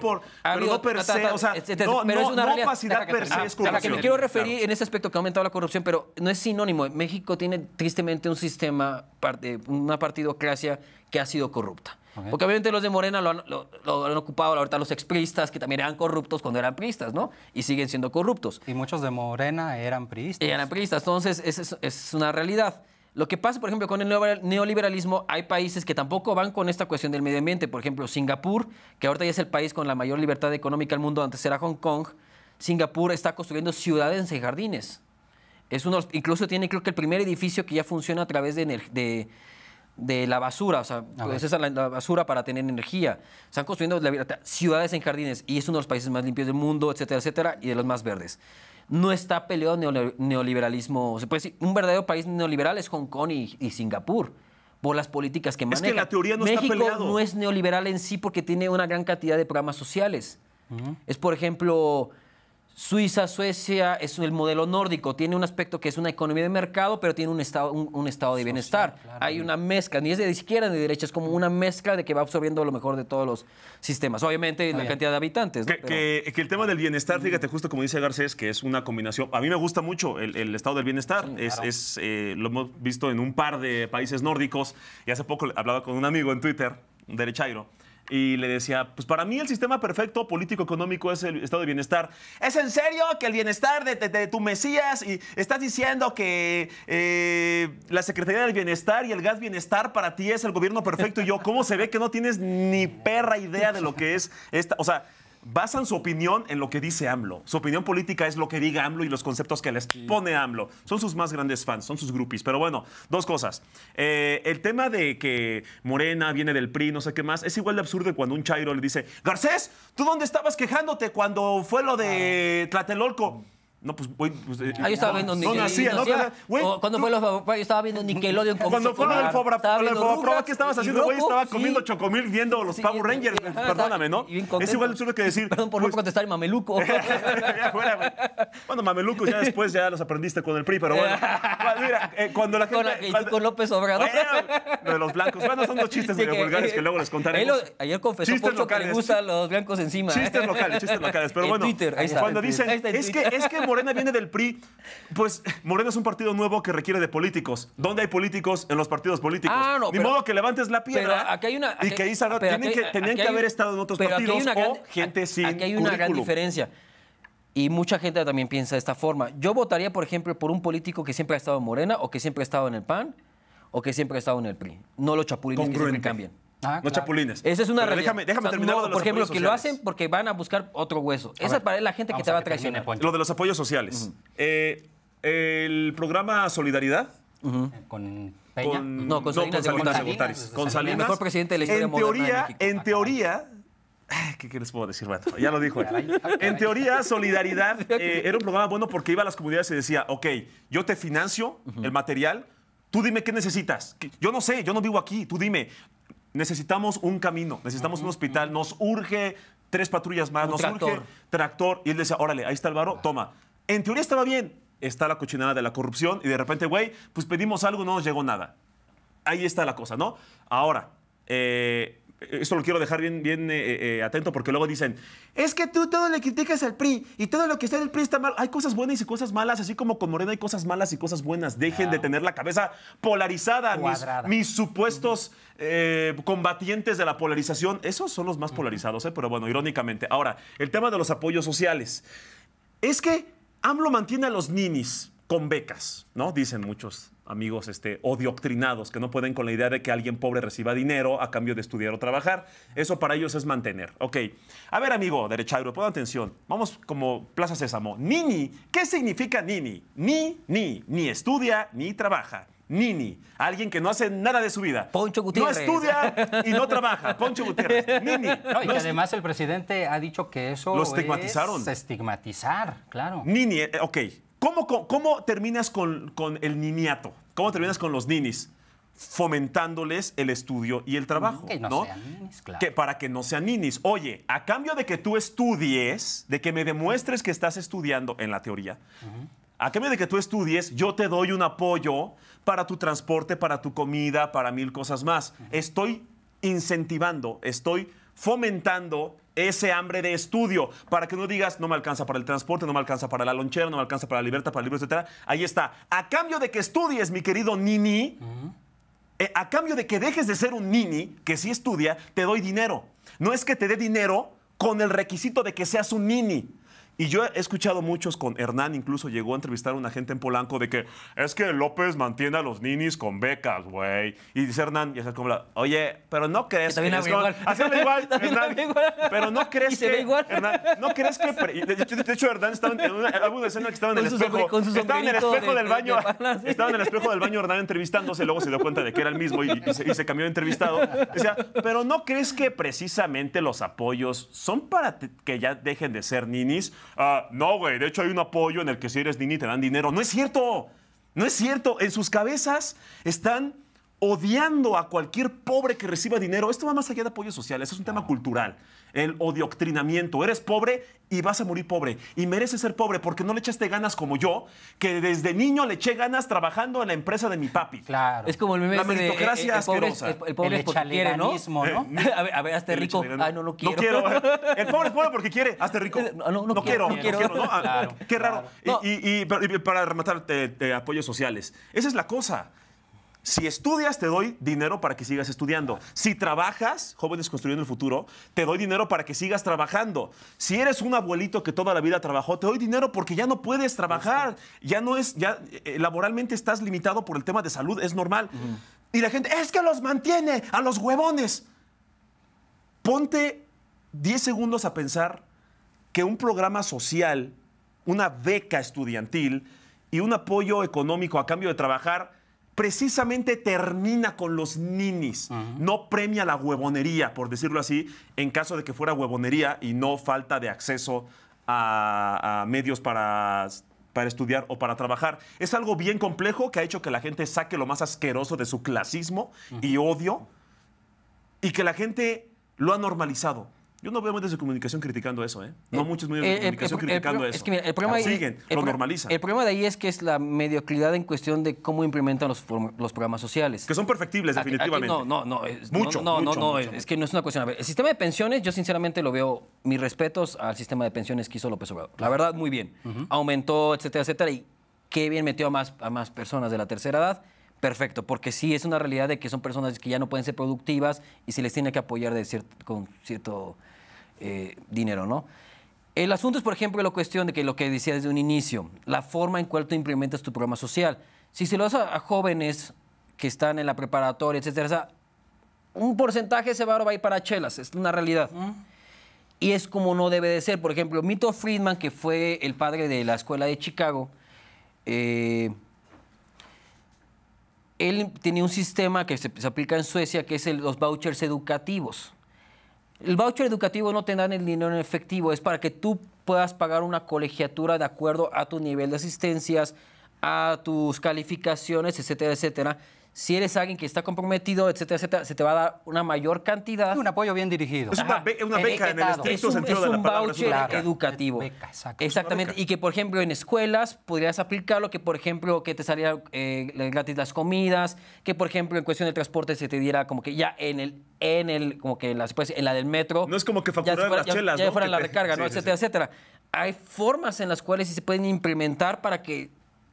per se, o sea, no opacidad per se es corrupción. A la que me quiero referir en ese aspecto que ha aumentado la corrupción, pero no es sinónimo. México tiene tristemente un sistema, una partidocracia que ha sido corrupta. Okay. Porque obviamente los de Morena lo han ocupado ahorita los expristas, que también eran corruptos cuando eran priistas, ¿no? Y siguen siendo corruptos. Y muchos de Morena eran priistas. Eran priistas, entonces es una realidad. Lo que pasa, por ejemplo, con el neoliberalismo, hay países que tampoco van con esta cuestión del medio ambiente. Por ejemplo, Singapur, que ahorita ya es el país con la mayor libertad económica del mundo, antes era Hong Kong. Singapur está construyendo ciudades en jardines. Incluso tiene, creo que el primer edificio que ya funciona a través de la basura, o sea, pues esa es la basura para tener energía. Están construyendo ciudades en jardines y es uno de los países más limpios del mundo, etcétera, etcétera, y de los más verdes. No está peleado neoliberalismo. Se puede decir, un verdadero país neoliberal es Hong Kong y Singapur, por las políticas que manejan. Es que la teoría no México está peleado. No es neoliberal en sí porque tiene una gran cantidad de programas sociales. Es, por ejemplo... Suiza, Suecia, es el modelo nórdico. Tiene un aspecto que es una economía de mercado, pero tiene un estado de bienestar. Claro. Hay una mezcla, ni es de izquierda ni de derecha, es como una mezcla de que va absorbiendo lo mejor de todos los sistemas. Obviamente, la cantidad de habitantes. ¿no? Que el tema del bienestar, fíjate, justo como dice Garcés, que es una combinación. A mí me gusta mucho el estado del bienestar. Sí, claro. Lo hemos visto en un par de países nórdicos. Y hace poco hablaba con un amigo en Twitter, un derechairo. Y le decía, pues para mí el sistema perfecto político-económico es el estado de bienestar. ¿Es en serio que el bienestar de tu Mesías y estás diciendo que la Secretaría del Bienestar y el Gas Bienestar para ti es el gobierno perfecto? Y yo, ¿cómo se ve que no tienes ni perra idea de lo que es esta? O sea, basan su opinión en lo que dice AMLO. Su opinión política es lo que diga AMLO y los conceptos que les pone AMLO. Son sus más grandes fans, son sus groupies. Pero bueno, dos cosas. El tema de que Morena viene del PRI, no sé qué más, es igual de absurdo cuando un chairo le dice, Garcés, ¿tú dónde estabas quejándote cuando fue lo de Tlatelolco? No, pues, güey. Yo estaba viendo Nickelodeon. ¿Cuándo fue yo estaba viendo Nickelodeon. Cuando fue el Fobraproa, ¿qué estabas haciendo, güey? Estaba comiendo chocomil viendo los Power Rangers. Perdóname, ¿no? Es igual absurdo que decir. Perdón por no contestar Mameluco. Ya fuera, güey. Bueno, Mameluco ya después ya los aprendiste con el PRI, pero bueno. Mira, cuando la gente. Con López Obrador. Lo de los blancos. Bueno, son dos chistes medio vulgares que luego les contaremos. Ayer confesó Poncho que le gustan los blancos encima. Chistes locales. Pero bueno, cuando dicen, es que Morena viene del PRI, pues Morena es un partido nuevo que requiere de políticos. ¿Dónde hay políticos? En los partidos políticos. Ni modo que levantes la piedra y que ahí salga. Tenían que haber estado en otros partidos o gente sin Aquí hay una gran diferencia. Y mucha gente también piensa de esta forma. Yo votaría, por ejemplo, por un político que siempre ha estado en Morena o que siempre ha estado en el PAN o que siempre ha estado en el PRI. No los chapulines que siempre cambian. No chapulines. Esa es una realidad. Déjame terminar lo de los por ejemplo, apoyos que sociales. lo hacen porque van a buscar otro hueso. Esa es la gente que te va a traicionar. Lo de los apoyos sociales. El programa Solidaridad. Con Peña. Con Salinas de Gortari. Con Salinas. El mejor presidente de la historia moderna de México. En teoría... ¿Qué les puedo decir? Bueno, ya lo dijo él. En teoría, Solidaridad era un programa bueno porque iba a las comunidades y decía, ok, yo te financio el material, tú dime qué necesitas. Yo no sé, yo no vivo aquí, tú dime. Necesitamos un camino, necesitamos un hospital, nos urge 3 patrullas más, nos urge tractor. Y él decía, órale, ahí está el varo, toma. En teoría estaba bien. Está la cochinada de la corrupción y de repente, güey, pues pedimos algo, no nos llegó nada. Ahí está la cosa, ¿no? Ahora, esto lo quiero dejar bien atento porque luego dicen, es que tú todo le criticas al PRI y todo lo que está en el PRI está mal. Hay cosas buenas y cosas malas, así como con Morena hay cosas malas y cosas buenas. Dejen de tener la cabeza polarizada. Mis supuestos combatientes de la polarización, esos son los más polarizados, pero bueno, irónicamente. Ahora, el tema de los apoyos sociales. Es que AMLO mantiene a los ninis con becas, ¿no? Dicen muchos amigos o doctrinados que no pueden con la idea de que alguien pobre reciba dinero a cambio de estudiar o trabajar. Eso para ellos es mantener. Ok. A ver, amigo derechairo, pon atención. Vamos como Plaza Sésamo. Nini. ¿Qué significa nini? Ni estudia ni trabaja. Nini, alguien que no hace nada de su vida. Poncho Gutiérrez. No estudia y no trabaja. Poncho Gutiérrez. Nini. No, y que además el presidente ha dicho que eso lo estigmatizaron. Es estigmatizar, claro. Nini, ok. ¿Cómo terminas con el niniato? ¿Cómo terminas con los ninis? Fomentándoles el estudio y el trabajo. Que no sean ninis, claro. Para que no sean ninis. Oye, a cambio de que tú estudies, de que me demuestres que estás estudiando en la teoría, a cambio de que tú estudies, yo te doy un apoyo para tu transporte, para tu comida, para 1000 cosas más. Estoy incentivando, estoy fomentando ese hambre de estudio para que no digas, no me alcanza para el transporte, no me alcanza para la lonchera, no me alcanza para la libertad, para el libro, etc. Ahí está. A cambio de que estudies, mi querido nini, a cambio de que dejes de ser un nini que sí estudia, te doy dinero. No es que te dé dinero con el requisito de que seas un nini. Y yo he escuchado muchos con Hernán, incluso llegó a entrevistar a una gente en Polanco de que es que López mantiene a los ninis con becas, güey. Y dice Hernán, y es como, oye, pero no crees que... También igual. igual, Hernán. Pero no crees que... igual. Hernán, no crees que... De hecho, Hernán estaba en alguna escena que estaba en el espejo. Estaba en el espejo del baño. Estaba en el espejo del baño Hernán entrevistándose, luego se dio cuenta de que era el mismo y se cambió de entrevistado. Decía, pero no crees que precisamente los apoyos son para que ya dejen de ser ninis. No, güey, de hecho hay un apoyo en el que si eres nini te dan dinero. No es cierto, no es cierto. En sus cabezas están odiando a cualquier pobre que reciba dinero. Esto va más allá de apoyos sociales, es un tema cultural. El odioctrinamiento. Eres pobre y vas a morir pobre. Y mereces ser pobre porque no le echaste ganas como yo, que desde niño le eché ganas trabajando en la empresa de mi papi. Claro. Es como el meme La de meritocracia asquerosa. el pobre es porque quiere, ¿no? ¿no? A ver, hazte rico. Ay, no quiero. No quiero. El pobre es pobre porque quiere. Hazte rico. No quiero. ¿no? Claro, Qué raro. No. Y para rematar, apoyos sociales. Esa es la cosa. Si estudias, te doy dinero para que sigas estudiando. Si trabajas, Jóvenes Construyendo el Futuro, te doy dinero para que sigas trabajando. Si eres un abuelito que toda la vida trabajó, te doy dinero porque ya no puedes trabajar. Ya laboralmente estás limitado por el tema de salud, es normal. Y la gente, es que los mantiene a los huevones. Ponte 10 segundos a pensar que un programa social, una beca estudiantil y un apoyo económico a cambio de trabajar precisamente termina con los ninis. No premia la huevonería, por decirlo así, en caso de que fuera huevonería y no falta de acceso a medios para estudiar o para trabajar. Es algo bien complejo que ha hecho que la gente saque lo más asqueroso de su clasismo y odio y que la gente lo ha normalizado. Yo no veo medios de comunicación criticando eso, ¿eh? No muchos medios de comunicación criticando eso. Es que mira, el problema lo normalizan. El problema de ahí es que es la mediocridad en cuestión de cómo implementan los programas sociales. Que son perfectibles, definitivamente. Mucho. Es que no es una cuestión. A ver, el sistema de pensiones, yo sinceramente lo veo, mis respetos al sistema de pensiones que hizo López Obrador. La verdad, muy bien. Aumentó, etcétera, etcétera, y qué bien metió a más personas de la tercera edad. Perfecto, porque sí es una realidad de que son personas que ya no pueden ser productivas y se les tiene que apoyar con cierto dinero, ¿no? El asunto es, por ejemplo, la cuestión de que lo que decía desde un inicio, la forma en cual tú implementas tu programa social. Si se lo das a jóvenes que están en la preparatoria, etcétera, o sea, un porcentaje se va a ir para chelas, es una realidad. Y es como no debe de ser. Por ejemplo, Milton Friedman, que fue el padre de la escuela de Chicago, él tenía un sistema que se aplica en Suecia, que es los vouchers educativos. El voucher educativo no te dan el dinero en efectivo, es para que tú puedas pagar una colegiatura de acuerdo a tu nivel de asistencias, a tus calificaciones, etcétera, etcétera. Si eres alguien que está comprometido, etcétera, etcétera, se te va a dar una mayor cantidad. Un apoyo bien dirigido. Es una beca en el estricto sentido de la palabra. Es un voucher educativo. Beca, exacto. Exactamente. Y que, por ejemplo, en escuelas podrías aplicarlo, que, por ejemplo, que te salieran gratis las comidas, que, por ejemplo, en cuestión de transporte se te diera como que ya como que en la del metro. No es como que facturar las chelas, ya ¿no? fuera Que la te- recarga, ¿no? sí, sí, Etcétera, sí. etcétera. Hay formas en las cuales sí se pueden implementar para que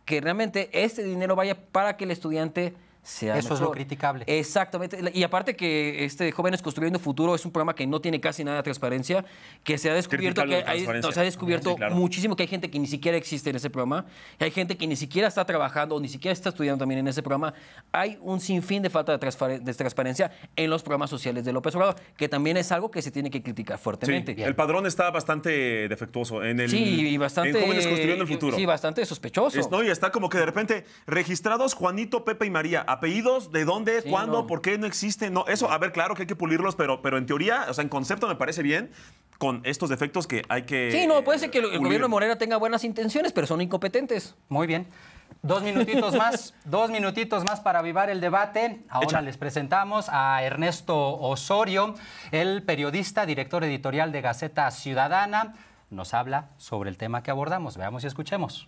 realmente este dinero vaya para que el estudiante sea Eso es lo criticable. Exactamente. Y aparte que Jóvenes Construyendo Futuro es un programa que no tiene casi nada de transparencia, que se ha descubierto Criticable la transparencia. se ha descubierto Sí, claro. muchísimo que hay gente que ni siquiera existe en ese programa, y hay gente que ni siquiera está trabajando o ni siquiera está estudiando también en ese programa. Hay un sinfín de falta de transparencia en los programas sociales de López Obrador, que también es algo que se tiene que criticar Sí, fuertemente. el padrón está bastante defectuoso Sí, y bastante. en Jóvenes Construyendo el Futuro. Sí, bastante sospechoso. No, y está como que de repente registrados Juanito, Pepe y María. ¿Apellidos? ¿De dónde? Sí, ¿Cuándo? no. ¿Por qué no existen? No, eso, a ver, claro que hay que pulirlos, pero en teoría, o sea, en concepto me parece bien, con estos defectos que hay que. Sí, no, puede ser que el pulir. gobierno de Morena tenga buenas intenciones, pero son incompetentes. Muy bien. 2 minutitos más, 2 minutitos más para avivar el debate. Ahora les presentamos a Ernesto Osorio, el periodista, director editorial de Gaceta Ciudadana. Nos habla sobre el tema que abordamos. Veamos y escuchemos.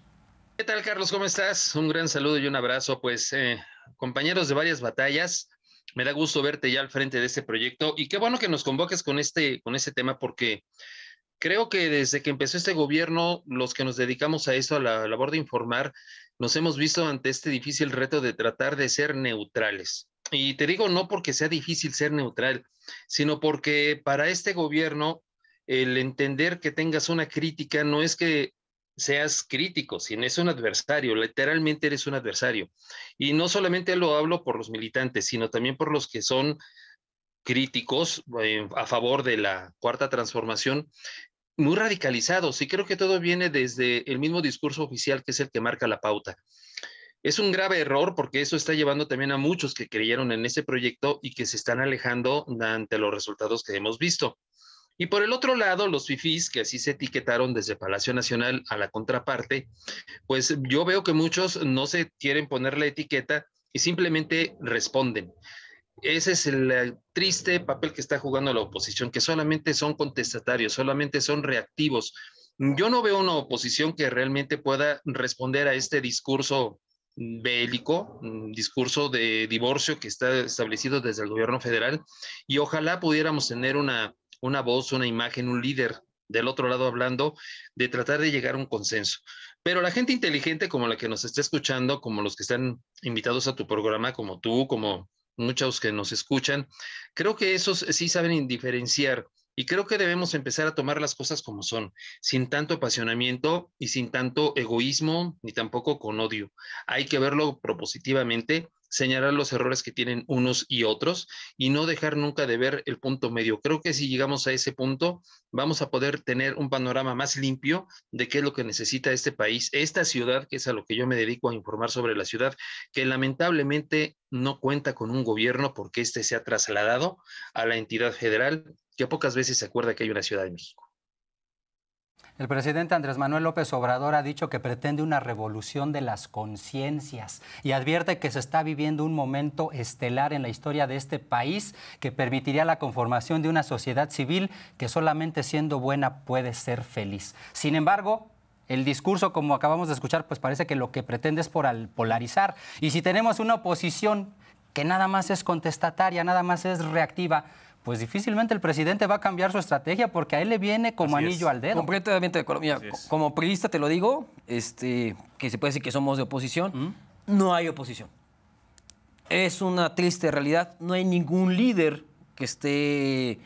¿Qué tal, Carlos? ¿Cómo estás? Un gran saludo y un abrazo. Pues, compañeros de varias batallas, me da gusto verte ya al frente de este proyecto y qué bueno que nos convoques con este tema porque creo que desde que empezó este gobierno, los que nos dedicamos a esto, a la labor de informar, nos hemos visto ante este difícil reto de tratar de ser neutrales. Y te digo no porque sea difícil ser neutral, sino porque para este gobierno el entender que tengas una crítica no es que seas crítico, sino es un adversario, literalmente eres un adversario. Y no solamente lo hablo por los militantes, sino también por los que son críticos a favor de la Cuarta Transformación, muy radicalizados. Y creo que todo viene desde el mismo discurso oficial, que es el que marca la pauta. Es un grave error porque eso está llevando también a muchos que creyeron en ese proyecto y que se están alejando ante los resultados que hemos visto. Y por el otro lado, los fifís, que así se etiquetaron desde Palacio Nacional a la contraparte, pues yo veo que muchos no se quieren poner la etiqueta y simplemente responden. Ese es el triste papel que está jugando la oposición, que solamente son contestatarios, solamente son reactivos. Yo no veo una oposición que realmente pueda responder a este discurso bélico, un discurso de divorcio que está establecido desde el gobierno federal, y ojalá pudiéramos tener una voz, una imagen, un líder del otro lado hablando, de tratar de llegar a un consenso. Pero la gente inteligente como la que nos está escuchando, como los que están invitados a tu programa, como tú, como muchos que nos escuchan, creo que esos sí saben diferenciar y creo que debemos empezar a tomar las cosas como son, sin tanto apasionamiento y sin tanto egoísmo, ni tampoco con odio. Hay que verlo propositivamente, señalar los errores que tienen unos y otros y no dejar nunca de ver el punto medio. Creo que si llegamos a ese punto, vamos a poder tener un panorama más limpio de qué es lo que necesita este país, esta ciudad, que es a lo que yo me dedico a informar sobre la ciudad, que lamentablemente no cuenta con un gobierno porque este se ha trasladado a la entidad federal, que pocas veces se acuerda que hay una Ciudad de México. El presidente Andrés Manuel López Obrador ha dicho que pretende una revolución de las conciencias y advierte que se está viviendo un momento estelar en la historia de este país que permitiría la conformación de una sociedad civil que solamente siendo buena puede ser feliz. Sin embargo, el discurso, como acabamos de escuchar, pues parece que lo que pretende es polarizar. Y si tenemos una oposición que nada más es contestataria, nada más es reactiva, pues difícilmente el presidente va a cambiar su estrategia porque a él le viene como Así anillo es. al dedo. Completamente de acuerdo. Mira, como periodista te lo digo, que se puede decir que somos de oposición, no hay oposición. Es una triste realidad. No hay ningún líder que esté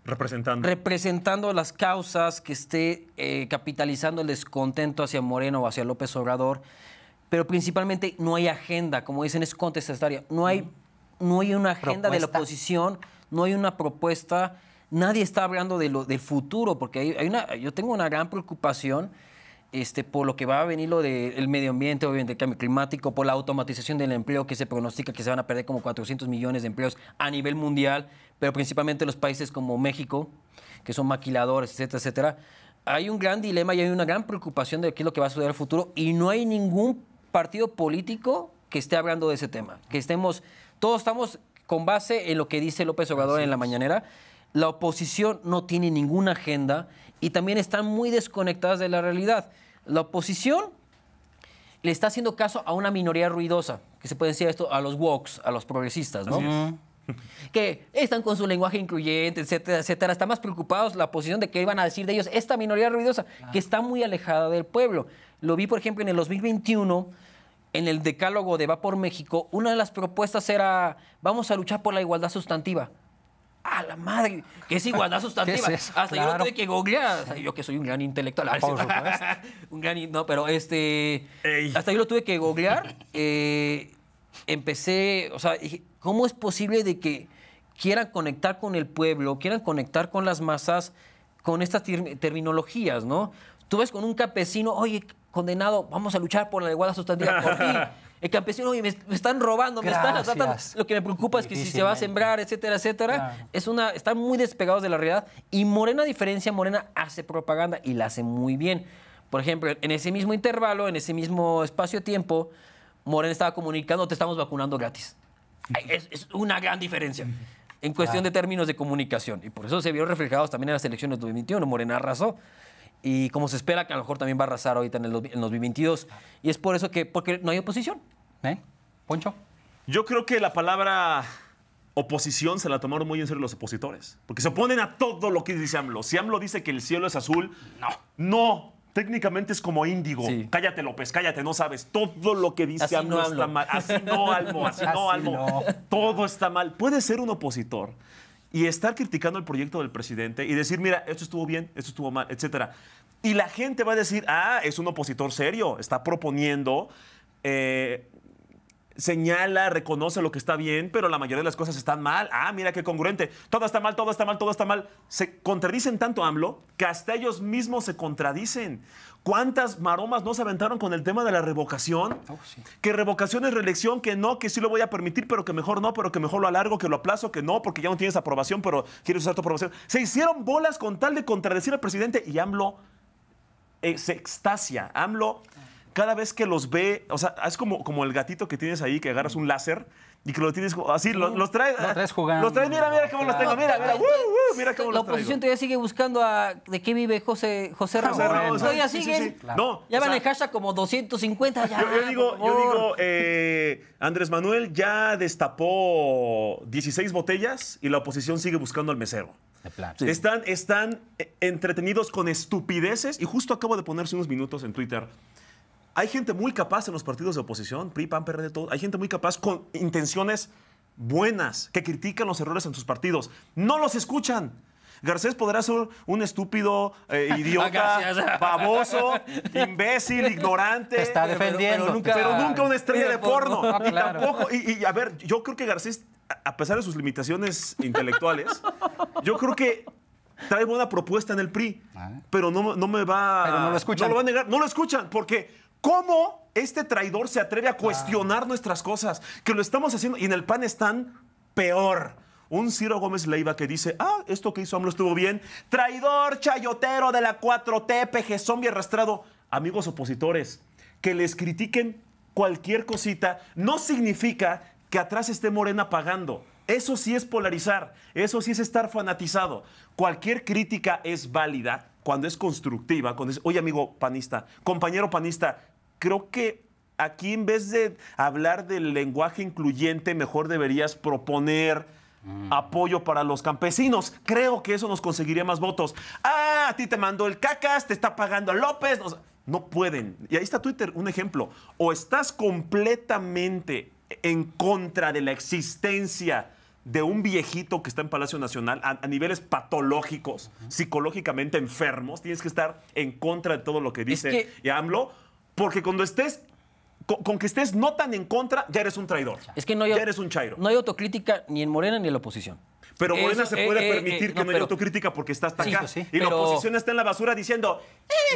representando las causas, que esté capitalizando el descontento hacia Moreno o hacia López Obrador, pero principalmente no hay agenda, como dicen, es contestataria. No hay una agenda de la oposición, no hay una propuesta, nadie está hablando del futuro, porque yo tengo una gran preocupación por lo que va a venir lo del medio ambiente, obviamente el cambio climático, por la automatización del empleo, que se pronostica que se van a perder como 400 millones de empleos a nivel mundial, pero principalmente los países como México, que son maquiladores, etcétera, etcétera. hay un gran dilema y hay una gran preocupación de qué es lo que va a suceder en el futuro y no hay ningún partido político que esté hablando de ese tema. Todos estamos con base en lo que dice López Obrador en la mañanera. La oposición no tiene ninguna agenda y también están muy desconectadas de la realidad. La oposición le está haciendo caso a una minoría ruidosa, que se puede decir esto a los wokes, a los progresistas, ¿no? Que están con su lenguaje incluyente, etcétera, etcétera. Están más preocupados la posición de qué iban a decir de ellos esta minoría ruidosa, que está muy alejada del pueblo. Lo vi, por ejemplo, en el 2021, en el decálogo de Va por México, una de las propuestas era, vamos a luchar por la igualdad sustantiva. ¡A la madre! ¿Qué es igualdad sustantiva? ¿Qué es eso? Hasta yo Claro. lo tuve que googlear. O sea, yo que soy un gran intelectual. Por supuesto. No, pero hasta yo lo tuve que googlear. Empecé, o sea, dije, ¿cómo es posible de que quieran conectar con el pueblo, quieran conectar con las masas con estas terminologías, ¿no? Tú ves con un campesino, oye, condenado, vamos a luchar por la igualdad sustantiva por ti. El campesino, oye, me están robando, me están asaltando. Gracias. Lo que me preocupa es que si se va a sembrar, etcétera, etcétera, están muy despegados de la realidad. Y Morena, a diferencia, Morena hace propaganda y la hace muy bien. Por ejemplo, en ese mismo intervalo, en ese mismo espacio-tiempo, Morena estaba comunicando, te estamos vacunando gratis. Es una gran diferencia en cuestión de términos de comunicación. Y por eso se vio reflejados también en las elecciones de 2021. Morena arrasó. Y como se espera que a lo mejor también va a arrasar ahorita en el 2022. Y es por eso porque no hay oposición. Poncho. Yo creo que la palabra oposición se la tomaron muy en serio los opositores. Porque se oponen a todo lo que dice AMLO. Si AMLO dice que el cielo es azul, no. Técnicamente es como índigo. Sí. Cállate, López, cállate, no sabes. Todo lo que dice Así AMLO no, está AMLO. mal. Así no, Almo, así no, Así Almo. no. Todo está mal. Puede ser un opositor y estar criticando el proyecto del presidente y decir, mira, esto estuvo bien, esto estuvo mal, etcétera. Y la gente va a decir, es un opositor serio, está proponiendo, señala, reconoce lo que está bien, pero la mayoría de las cosas están mal. Mira qué congruente. Todo está mal, todo está mal, todo está mal. Se contradicen tanto AMLO que hasta ellos mismos se contradicen. ¿Cuántas maromas no se aventaron con el tema de la revocación? Sí. Que revocación es reelección, que no, que sí lo voy a permitir, pero que mejor no, pero que mejor lo alargo, que lo aplazo, que no, porque ya no tienes aprobación, pero quieres usar tu aprobación. Se hicieron bolas con tal de contradecir al presidente y AMLO se extasia. AMLO, cada vez que los ve, o sea, es como el gatito que tienes ahí, que agarras un láser y que lo tienes así, los traes. Lo traes jugando. Los traes, mira cómo los tengo, mira cómo La los traigo. oposición todavía sigue buscando de qué vive José Ramón. Ramos, Todavía sí, siguen. sí, sí. No, Ya o van sea, en hashtag como 250. Ya, Yo digo, por favor. Andrés Manuel ya destapó 16 botellas y la oposición sigue buscando al mesero. De plan. Sí. Están entretenidos con estupideces y justo acabo de ponerse unos minutos en Twitter. Hay gente muy capaz en los partidos de oposición, PRI, PAN, PRD, todo. Hay gente muy capaz con intenciones buenas que critican los errores en sus partidos. No los escuchan. Garcés podrá ser un estúpido, idiota, Gracias. baboso, imbécil, ignorante. Te está defendiendo. Pero nunca una estrella de porno. Ah, Y claro. tampoco. Y a ver, yo creo que Garcés, a pesar de sus limitaciones intelectuales, yo creo que trae buena propuesta en el PRI. Pero no me va. Pero no lo escuchan. No lo va a negar. No lo escuchan. Porque, ¿cómo este traidor se atreve a cuestionar nuestras cosas? Que lo estamos haciendo. Y en el PAN están peor. Un Ciro Gómez Leiva que dice, esto que hizo AMLO estuvo bien. Traidor, chayotero de la 4T, peje zombie arrastrado. Amigos opositores, que les critiquen cualquier cosita no significa que atrás esté Morena pagando. Eso sí es polarizar, eso sí es estar fanatizado. Cualquier crítica es válida cuando es constructiva, cuando es, oye amigo panista, compañero panista, creo que aquí en vez de hablar del lenguaje incluyente, mejor deberías proponer apoyo para los campesinos. Creo que eso nos conseguiría más votos. A ti te mandó el cacas, te está pagando López. O sea, no pueden. Y ahí está Twitter, un ejemplo. O estás completamente en contra de la existencia de un viejito que está en Palacio Nacional a niveles patológicos, psicológicamente enfermos. Tienes que estar en contra de todo lo que dice AMLO, porque cuando estés con que estés no tan en contra, ya eres un traidor. Es que no ya eres un chairo. No hay autocrítica ni en Morena ni en la oposición. Pero Morena se puede permitir que no haya pero- autocrítica porque está hasta acá. pues sí. Y la Pero- oposición está en la basura diciendo,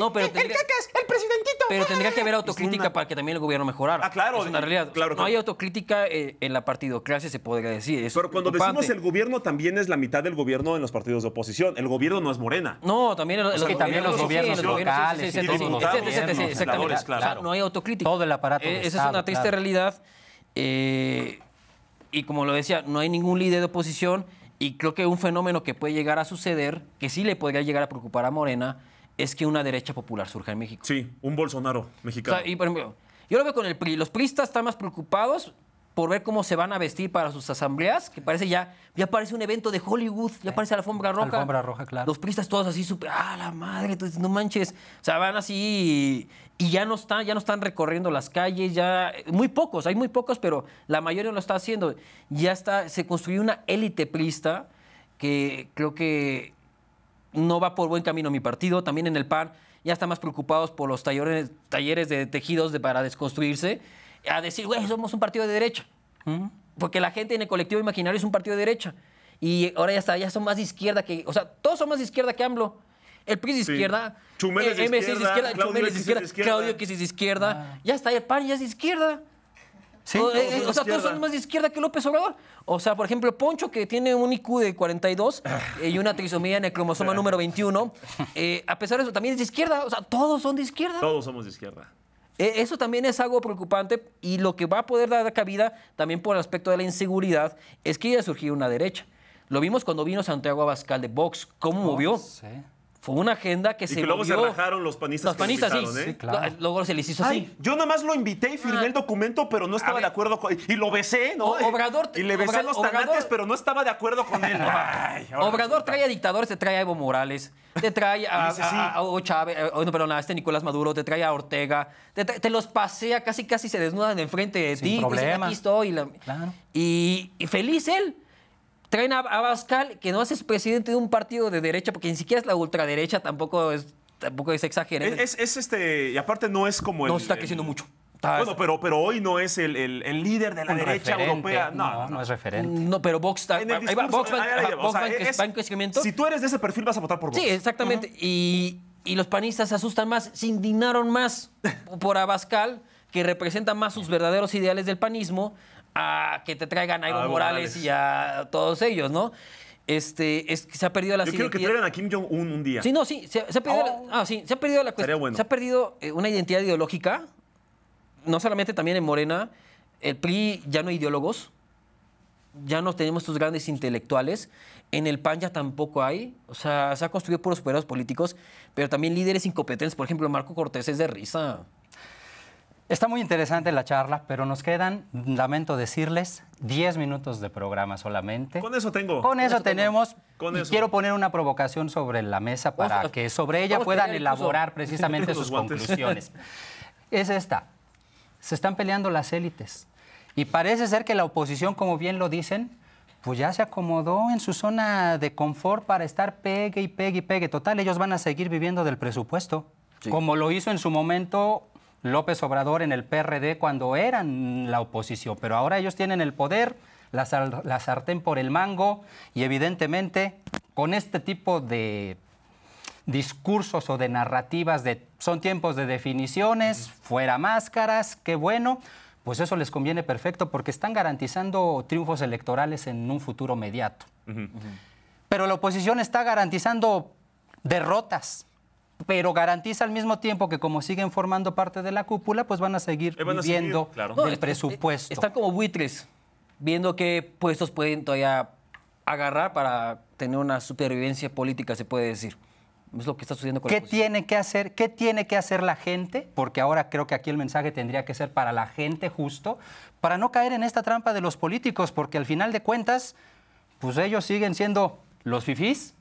No, pero el tendría- cacas, el presidentito. Pero tendría que haber Es autocrítica una- para que también el gobierno mejorara. Ah, claro, Es una realidad. claro, No claro. hay autocrítica en la partidocracia, se podría decir. Es Pero cuando preocupante. decimos el gobierno, también es la mitad del gobierno en los partidos de oposición. El gobierno no es Morena. No, también, Es que también los gobiernos locales, sí, diputados, exactamente. senadores, claro. O sea, no hay autocrítica. Todo el aparato de Esa es Estado, una triste claro. realidad. Y como lo decía, no hay ningún líder de oposición. Y creo que un fenómeno que puede llegar a suceder, que sí le podría llegar a preocupar a Morena, es que una derecha popular surja en México. Sí, un Bolsonaro O mexicano. sea, y por ejemplo, yo lo veo con el PRI. Los priistas están más preocupados por ver cómo se van a vestir para sus asambleas, que parece ya parece un evento de Hollywood, ya parece la alfombra roja. Alfombra roja, claro. Los priistas todos así súper, la madre, entonces, no manches. O sea, van así y ya no están recorriendo las calles, ya muy pocos, hay muy pocos, pero la mayoría lo está haciendo. Se construyó una élite priista que creo que no va por buen camino mi partido. También en el PAN ya están más preocupados por los talleres de tejidos para desconstruirse, a decir, güey, somos un partido de derecha. Porque la gente en el colectivo imaginario es un partido de derecha. Y ahora ya son más de izquierda que... O sea, todos son más de izquierda que AMLO. El PRI es de Sí. izquierda, Chumel es de MC es de izquierda, izquierda, Claudio Chumel es X de es de izquierda, izquierda. Claudio X es de izquierda. Ya está, el PAN ya es de izquierda. Sí, O todos son de sea, todos izquierda. son más de izquierda que López Obrador. O sea, por ejemplo, Poncho, que tiene un IQ de 42 y una trisomía en el cromosoma número 21, a pesar de eso, también es de izquierda. O sea, todos son de izquierda. Todos somos de izquierda. Eso también es algo preocupante y lo que va a poder dar cabida también por el aspecto de la inseguridad es que ya surgió una derecha. Lo vimos cuando vino Santiago Abascal de Vox, cómo movió. Sí. Fue una agenda que Y se que luego se movió. rajaron los panistas. Los panistas, que sí. lo invitaron, ¿eh? Sí, claro. Luego se les hizo así. Ay, yo nada más lo invité y firmé el documento, pero no estaba ver. de acuerdo con... Y lo besé, ¿no? Obrador- Y le besé los Obrador- tanates, pero no estaba de acuerdo con él. Ay, ahora Obrador resulta. trae a dictadores, te trae a Evo Morales, te trae a, Dice, sí. a Hugo Chávez, a este Nicolás Maduro, te trae a Ortega, te los pasea, casi se desnudan enfrente de Sin ti. Dicen, problema. aquí estoy. Claro. Y feliz él. Traen a Abascal, que no es presidente de un partido de derecha, porque ni siquiera es la ultraderecha, tampoco es exagerado. Y aparte no es como el... No se está el- creciendo mucho. Bueno, pero hoy no es el líder de la Un derecha referente. europea. No es referente. No, pero Vox está. En el Ahí va, discurso, Vox va, o Vox sea, va en crecimiento. Si tú eres de ese perfil, vas a votar por Vox. Sí, exactamente. Y los panistas se asustan más, se indignaron más por Abascal, que representa más sus verdaderos ideales del panismo, a que te traigan a Evo Evo Morales Morales. y a todos ellos, ¿no? Es que se ha perdido la Yo quiero que identidad. traigan a Kim Jong-un un día. Sí, no, sí, se ha perdido, se ha perdido la Estaría cuestión. bueno. Se ha perdido una identidad ideológica, no solamente también en Morena. El PRI ya no hay ideólogos, ya no tenemos estos grandes intelectuales. En el PAN ya tampoco hay. O sea, se ha construido puros superiores políticos, pero también líderes incompetentes. Por ejemplo, Marco Cortés es de risa. Está muy interesante la charla, pero nos quedan, lamento decirles, 10 minutos de programa solamente. Con eso tengo. Con eso tenemos. Con y eso. quiero poner una provocación sobre la mesa para Vamos a- que sobre ella vamos a puedan pelear incluso. elaborar precisamente Los sus guantes. conclusiones. Es esta. Se están peleando las élites. Y parece ser que la oposición, como bien lo dicen, pues ya se acomodó en su zona de confort para estar pegue y pegue y pegue. Total, ellos van a seguir viviendo del presupuesto. Sí. Como lo hizo en su momento López Obrador en el PRD cuando eran la oposición. Pero ahora ellos tienen el poder, la sartén por el mango y evidentemente con este tipo de discursos o de narrativas de son tiempos de definiciones, fuera máscaras, qué bueno, pues eso les conviene perfecto porque están garantizando triunfos electorales en un futuro inmediato. Pero la oposición está garantizando derrotas, pero garantiza al mismo tiempo que como siguen formando parte de la cúpula, pues van a seguir Van a seguir, viviendo claro. del No, presupuesto. Están como buitres, viendo qué puestos pueden todavía agarrar para tener una supervivencia política, se puede decir. Es lo que está sucediendo con la ¿Qué oposición. tiene que hacer? ¿Qué tiene que hacer la gente? Porque ahora creo que aquí el mensaje tendría que ser para la gente justo, para no caer en esta trampa de los políticos, porque al final de cuentas, pues ellos siguen siendo los fifís,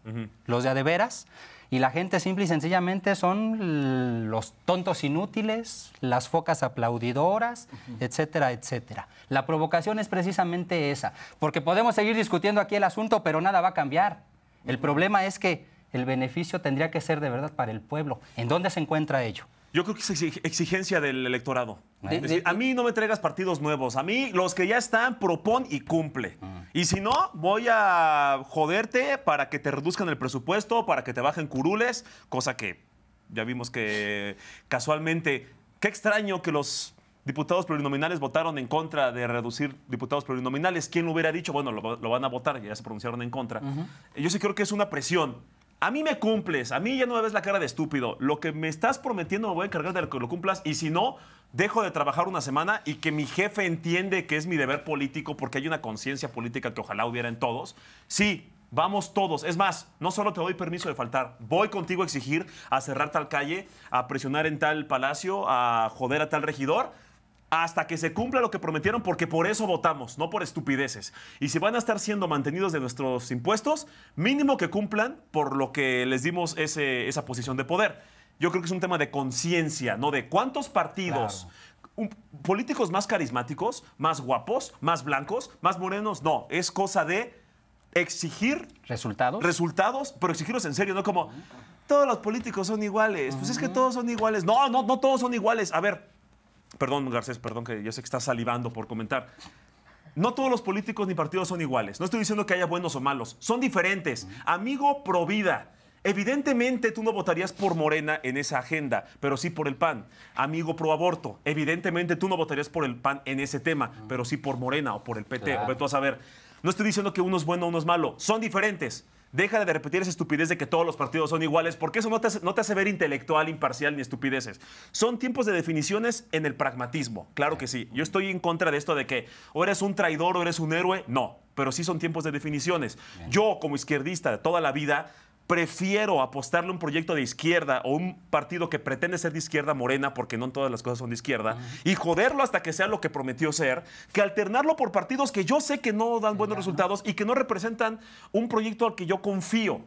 los de a de veras, y la gente simple y sencillamente son los tontos inútiles, las focas aplaudidoras, etcétera, etcétera. La provocación es precisamente esa, porque podemos seguir discutiendo aquí el asunto, pero nada va a cambiar. El problema es que el beneficio tendría que ser de verdad para el pueblo. ¿En dónde se encuentra ello? Yo creo que es exigencia del electorado. De- Es decir, a mí no me traigas partidos nuevos. A mí los que ya están, propon y cumple. Y si no, voy a joderte para que te reduzcan el presupuesto, para que te bajen curules, cosa que ya vimos que casualmente, qué extraño que los diputados plurinominales votaron en contra de reducir diputados plurinominales. ¿Quién lo hubiera dicho? Bueno, lo van a votar, ya se pronunciaron en contra. Yo sí creo que es una presión. A mí me cumples, a mí ya no me ves la cara de estúpido. Lo que me estás prometiendo me voy a encargar de que lo cumplas, y si no, dejo de trabajar una semana y que mi jefe entiende que es mi deber político, porque hay una conciencia política que ojalá hubiera en todos. Sí, vamos todos. Es más, no solo te doy permiso de faltar, voy contigo a exigir, a cerrar tal calle, a presionar en tal palacio, a joder a tal regidor, hasta que se cumpla lo que prometieron, porque por eso votamos, no por estupideces. Y si van a estar siendo mantenidos de nuestros impuestos, mínimo que cumplan por lo que les dimos esa posición de poder. Yo creo que es un tema de conciencia, no de cuántos partidos, políticos más carismáticos, más guapos, más blancos, más morenos. No, es cosa de exigir resultados, pero exigirlos en serio, no como todos los políticos son iguales. Pues es que todos son iguales. No todos son iguales. A ver, perdón, Garcés, perdón, que yo sé que estás salivando por comentar. No todos los políticos ni partidos son iguales. No estoy diciendo que haya buenos o malos. Son diferentes. Amigo pro vida. Evidentemente tú no votarías por Morena en esa agenda, pero sí por el PAN. Amigo pro aborto. Evidentemente tú no votarías por el PAN en ese tema, pero sí por Morena o por el PT. Claro. O vete tú a saber. No estoy diciendo que uno es bueno o uno es malo. Son diferentes. Deja de repetir esa estupidez de que todos los partidos son iguales, porque eso no te hace ver intelectual, imparcial ni estupideces. Son tiempos de definiciones en el pragmatismo. Claro que sí. Yo estoy en contra de esto de que o eres un traidor o eres un héroe. No, pero sí son tiempos de definiciones. Bien. Yo, como izquierdista de toda la vida, prefiero apostarle a un proyecto de izquierda o un partido que pretende ser de izquierda, Morena, porque no todas las cosas son de izquierda, y joderlo hasta que sea lo que prometió ser, que alternarlo por partidos que yo sé que no dan buenos resultados y que no representan un proyecto al que yo confío.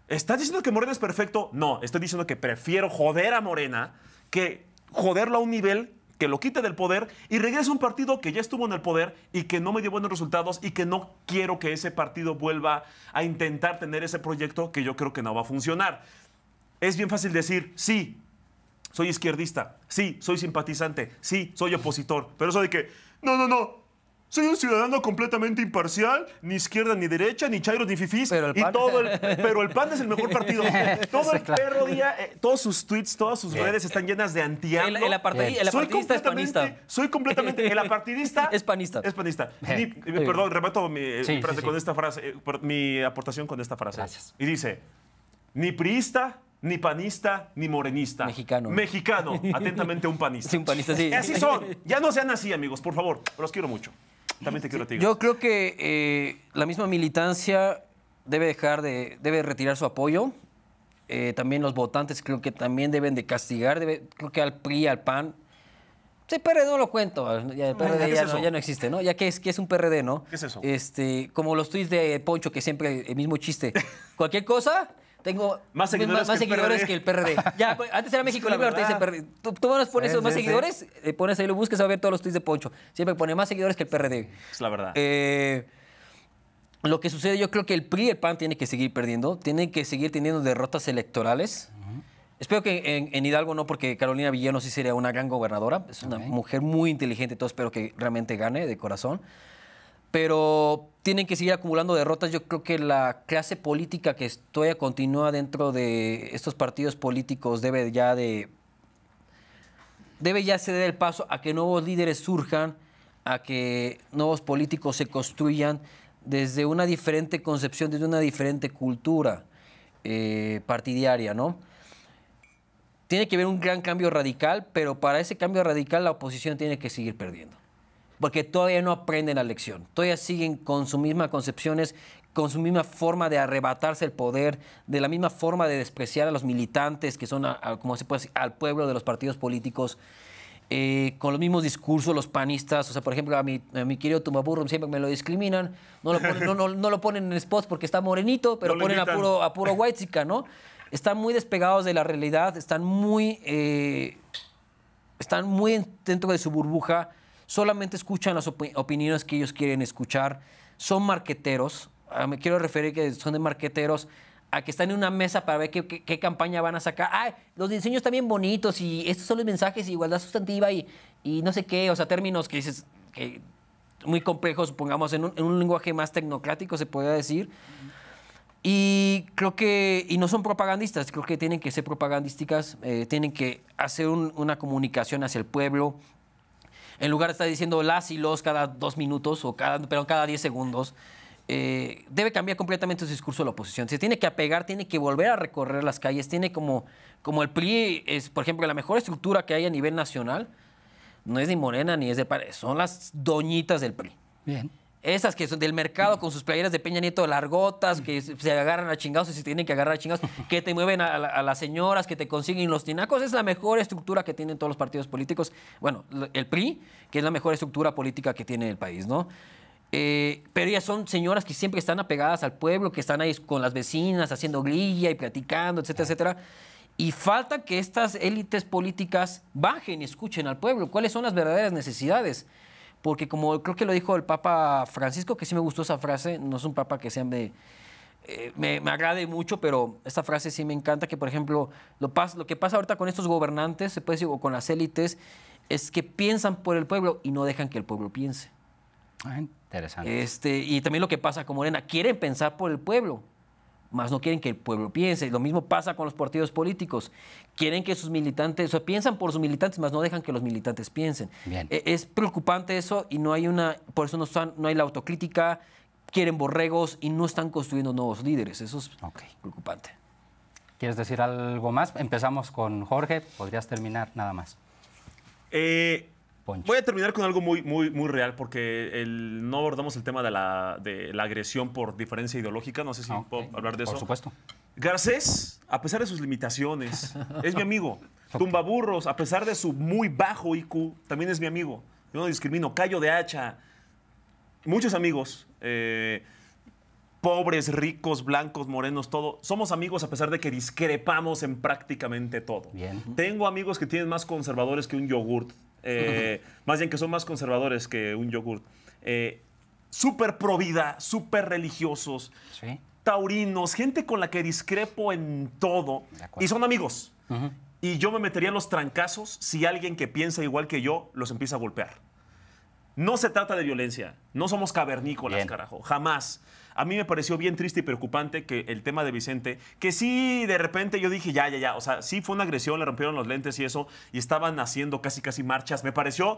¿Estás diciendo que Morena es perfecto? No, estoy diciendo que prefiero joder a Morena que joderlo a un nivel que lo quite del poder y regrese a un partido que ya estuvo en el poder y que no me dio buenos resultados, y que no quiero que ese partido vuelva a intentar tener ese proyecto que yo creo que no va a funcionar. Es bien fácil decir, sí, soy izquierdista, sí, soy simpatizante, sí, soy opositor, pero eso de que, no, soy un ciudadano completamente imparcial, ni izquierda ni derecha, ni chairos ni fifís, pero el PAN es el mejor partido. Todo el perro día, todos sus tweets, todas sus redes están llenas de anti-AMLO. El apartidista es panista. Soy completamente, el apartidista es panista. Es panista. Perdón, rebato mi frase con esta frase, mi aportación con esta frase. Gracias. Y dice, ni priista, ni panista, ni morenista. Mexicano. Atentamente un panista. Sí, un panista, sí. Así son. Ya no sean así, amigos, por favor. Los quiero mucho. También te quiero a ti. Yo creo que la misma militancia debe retirar su apoyo. También los votantes creo que también deben de castigar. Creo que al PRI, al PAN. Sí, PRD no lo cuento. Ya, el PRD ya no existe, ¿no? Ya que es un PRD, ¿no? ¿Qué es eso? Como los tuits de Poncho, que siempre el mismo chiste. Cualquier cosa, tengo más seguidores que el PRD. Ya, antes era México Libre, ahorita dice PRD. Tú nos pones esos más seguidores, pones ahí, lo buscas a ver todos los tweets de Poncho. Siempre pone más seguidores que el PRD. Es la verdad. Lo que sucede, yo creo que el PRI y el PAN tienen que seguir perdiendo, tienen que seguir teniendo derrotas electorales. Espero que en Hidalgo no, porque Carolina Villano sí sería una gran gobernadora. Es una mujer muy inteligente, todo espero que realmente gane de corazón. Pero tienen que seguir acumulando derrotas. Yo creo que la clase política que todavía continúa dentro de estos partidos políticos debe ya ceder el paso a que nuevos líderes surjan, a que nuevos políticos se construyan desde una diferente concepción, desde una diferente cultura partidaria, ¿no? Tiene que haber un gran cambio radical, pero para ese cambio radical la oposición tiene que seguir perdiendo. Porque todavía no aprenden la lección. Todavía siguen con sus mismas concepciones, con su misma forma de arrebatarse el poder, de la misma forma de despreciar a los militantes, que son, como se puede decir, al pueblo de los partidos políticos, con los mismos discursos, los panistas. O sea, por ejemplo, a mi querido Tumbaburro siempre me lo discriminan. No lo ponen en spots porque está morenito, pero ponen a puro whitezica, ¿no? Están muy despegados de la realidad, están muy dentro de su burbuja. Solamente escuchan las opiniones que ellos quieren escuchar. Son marqueteros. Me quiero referir que son de marqueteros a que están en una mesa para ver qué campaña van a sacar. ¡Ay, los diseños están bien bonitos! Y estos son los mensajes de igualdad sustantiva y no sé qué. O sea, términos que dices que muy complejos, pongamos en un lenguaje más tecnocrático, se podría decir. Y creo que, y no son propagandistas, creo que tienen que ser propagandísticas, tienen que hacer una comunicación hacia el pueblo. En lugar de estar diciendo las y los cada 2 minutos, pero cada 10 segundos, debe cambiar completamente su discurso de la oposición. Se tiene que apegar, tiene que volver a recorrer las calles, tiene como el PRI, es, por ejemplo, la mejor estructura que hay a nivel nacional, no es ni Morena ni es de Paredes, son las doñitas del PRI. Bien. Esas que son del mercado con sus playeras de Peña Nieto largotas, que se agarran a chingados y se tienen que agarrar a chingados, que te mueven a las señoras, que te consiguen los tinacos. Es la mejor estructura que tienen todos los partidos políticos. Bueno, el PRI, que es la mejor estructura política que tiene el país, ¿no? Pero ellas son señoras que siempre están apegadas al pueblo, que están ahí con las vecinas haciendo grilla y platicando, etcétera, etcétera. Y falta que estas élites políticas bajen y escuchen al pueblo. ¿Cuáles son las verdaderas necesidades? Porque como creo que lo dijo el Papa Francisco, que sí me gustó esa frase, no es un papa que sea me agrade mucho, pero esta frase sí me encanta, que por ejemplo lo que pasa ahorita con estos gobernantes, se puede decir, o con las élites, es que piensan por el pueblo y no dejan que el pueblo piense. Interesante. Y también lo que pasa con Morena, quieren pensar por el pueblo, más no quieren que el pueblo piense. Lo mismo pasa con los partidos políticos. Quieren que sus militantes, o sea, piensan por sus militantes, más no dejan que los militantes piensen. Bien. Es preocupante eso y no hay por eso no hay la autocrítica, quieren borregos y no están construyendo nuevos líderes. Eso es preocupante. ¿Quieres decir algo más? Empezamos con Jorge. Podrías terminar nada más. Voy a terminar con algo muy, muy, muy real, porque no abordamos el tema de la agresión por diferencia ideológica. No sé si puedo hablar de eso. Por supuesto. Garcés, a pesar de sus limitaciones, es mi amigo. Tumbaburros, a pesar de su muy bajo IQ, también es mi amigo. Yo no discrimino. Cayo de Hacha, muchos amigos. Pobres, ricos, blancos, morenos, todo. Somos amigos a pesar de que discrepamos en prácticamente todo. Bien. Tengo amigos que tienen más conservadores que un yogurt. Más bien que son más conservadores que un yogurt. Súper pro vida, súper religiosos, Sí. taurinos, gente con la que discrepo en todo. Y son amigos. Y yo me metería en los trancazos si alguien que piensa igual que yo los empieza a golpear. No se trata de violencia. No somos cavernícolas, Bien. carajo. Jamás. A mí me pareció bien triste y preocupante que el tema de Vicente, que sí, de repente yo dije, ya. O sea, sí fue una agresión, le rompieron los lentes y eso, y estaban haciendo casi marchas. Me pareció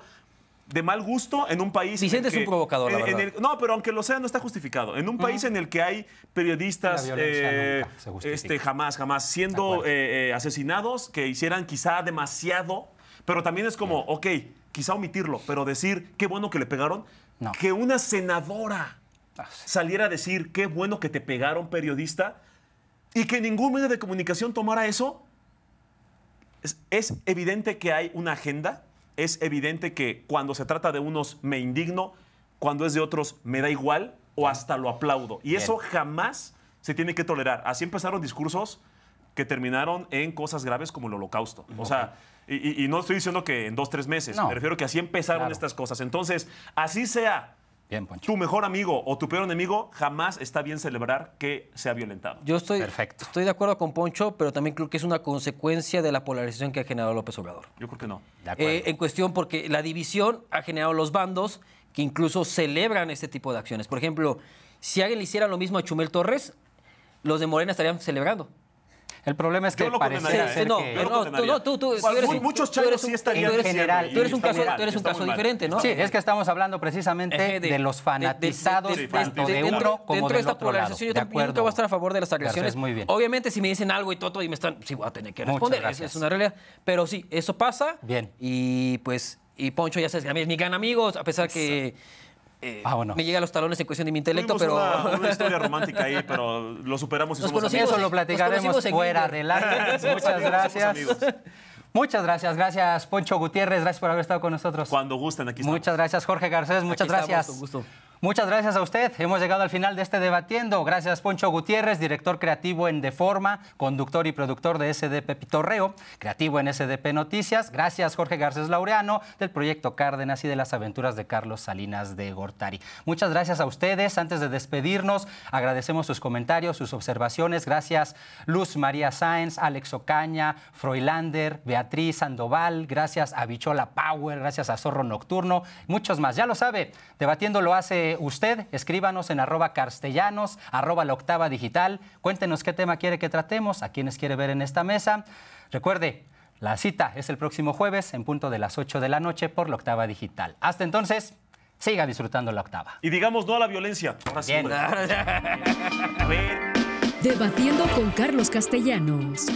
de mal gusto en un país... Vicente es un provocador, la verdad. No, pero aunque lo sea, no está justificado. En un país en el que hay periodistas La violencia nunca se justifica. jamás siendo asesinados, que hicieran quizá demasiado, pero también es como, ok, quizá omitirlo, pero decir, qué bueno que le pegaron, No. que una senadora saliera a decir, qué bueno que te pegaron, periodista, y que ningún medio de comunicación tomara eso. Es evidente que hay una agenda, es evidente que cuando se trata de unos me indigno, cuando es de otros me da igual o hasta lo aplaudo. Y eso jamás se tiene que tolerar. Así empezaron discursos que terminaron en cosas graves como el Holocausto. O sea, y no estoy diciendo que en 2, 3 meses, No. me refiero que así empezaron estas cosas. Entonces, así sea Bien, Poncho. tu mejor amigo o tu peor enemigo, jamás está bien celebrar que sea violentado. Yo estoy de acuerdo con Poncho, pero también creo que es una consecuencia de la polarización que ha generado López Obrador. Yo creo que no. De acuerdo. En cuestión porque la división ha generado los bandos que incluso celebran este tipo de acciones. Por ejemplo, si alguien le hiciera lo mismo a Chumel Torres, los de Morena estarían celebrando. El problema es que Yo lo pareciera condenaría, ser no, que... yo lo condenaría. tú Bueno, eres un- muchos tú eres chavos un- sí estarían en general, diciendo, tú eres y un está caso- muy mal, tú eres un está caso muy mal. diferente, ¿no? Sí, es que estamos hablando precisamente de los fanatizados, tanto de dentro- uno como dentro de del esta otro lado. polarización, yo De también nunca acuerdo. voy a estar a favor de las agresiones. Garcés, muy bien. Obviamente, si me dicen algo y todo y me están, sí voy a tener que Muchas responder. gracias. Es una realidad. Pero sí, eso pasa. Bien. Y pues, y Poncho ya sabes, a mí es mi gran amigo, a pesar que Vámonos. me llega a los talones en cuestión de mi intelecto, Tuvimos pero una historia romántica ahí, pero lo superamos y Nos somos conocimos amigos. Eso lo nos platicaremos conocimos en fuera Tinder. del aire. Somos Muchas amigos, gracias. somos amigos. Muchas gracias. Gracias, Poncho Gutiérrez. Gracias por haber estado con nosotros. Cuando gusten, aquí estamos. Muchas gracias, Jorge Garcés. Muchas Aquí estamos, gracias. con gusto. Muchas gracias a usted. Hemos llegado al final de este Debatiendo. Gracias, Poncho Gutiérrez, director creativo en Deforma, conductor y productor de SDP Pitorreo, creativo en SDP Noticias. Gracias, Jorge Garcés Laureano, del Proyecto Cárdenas y de las aventuras de Carlos Salinas de Gortari. Muchas gracias a ustedes. Antes de despedirnos, agradecemos sus comentarios, sus observaciones. Gracias, Luz María Sáenz, Alex Ocaña, Froilander, Beatriz Sandoval. Gracias a Bichola Power. Gracias a Zorro Nocturno. Muchos más. Ya lo sabe, Debatiendo lo hace usted. Escríbanos en @carstellanos, @La Octava Digital. Cuéntenos qué tema quiere que tratemos, a quienes quiere ver en esta mesa. Recuerde, la cita es el próximo jueves en punto de las 8 de la noche por La Octava Digital. Hasta entonces, siga disfrutando La Octava. Y digamos no a la violencia. Ahora sí, Bien. A ver. Debatiendo con Carlos Castellanos.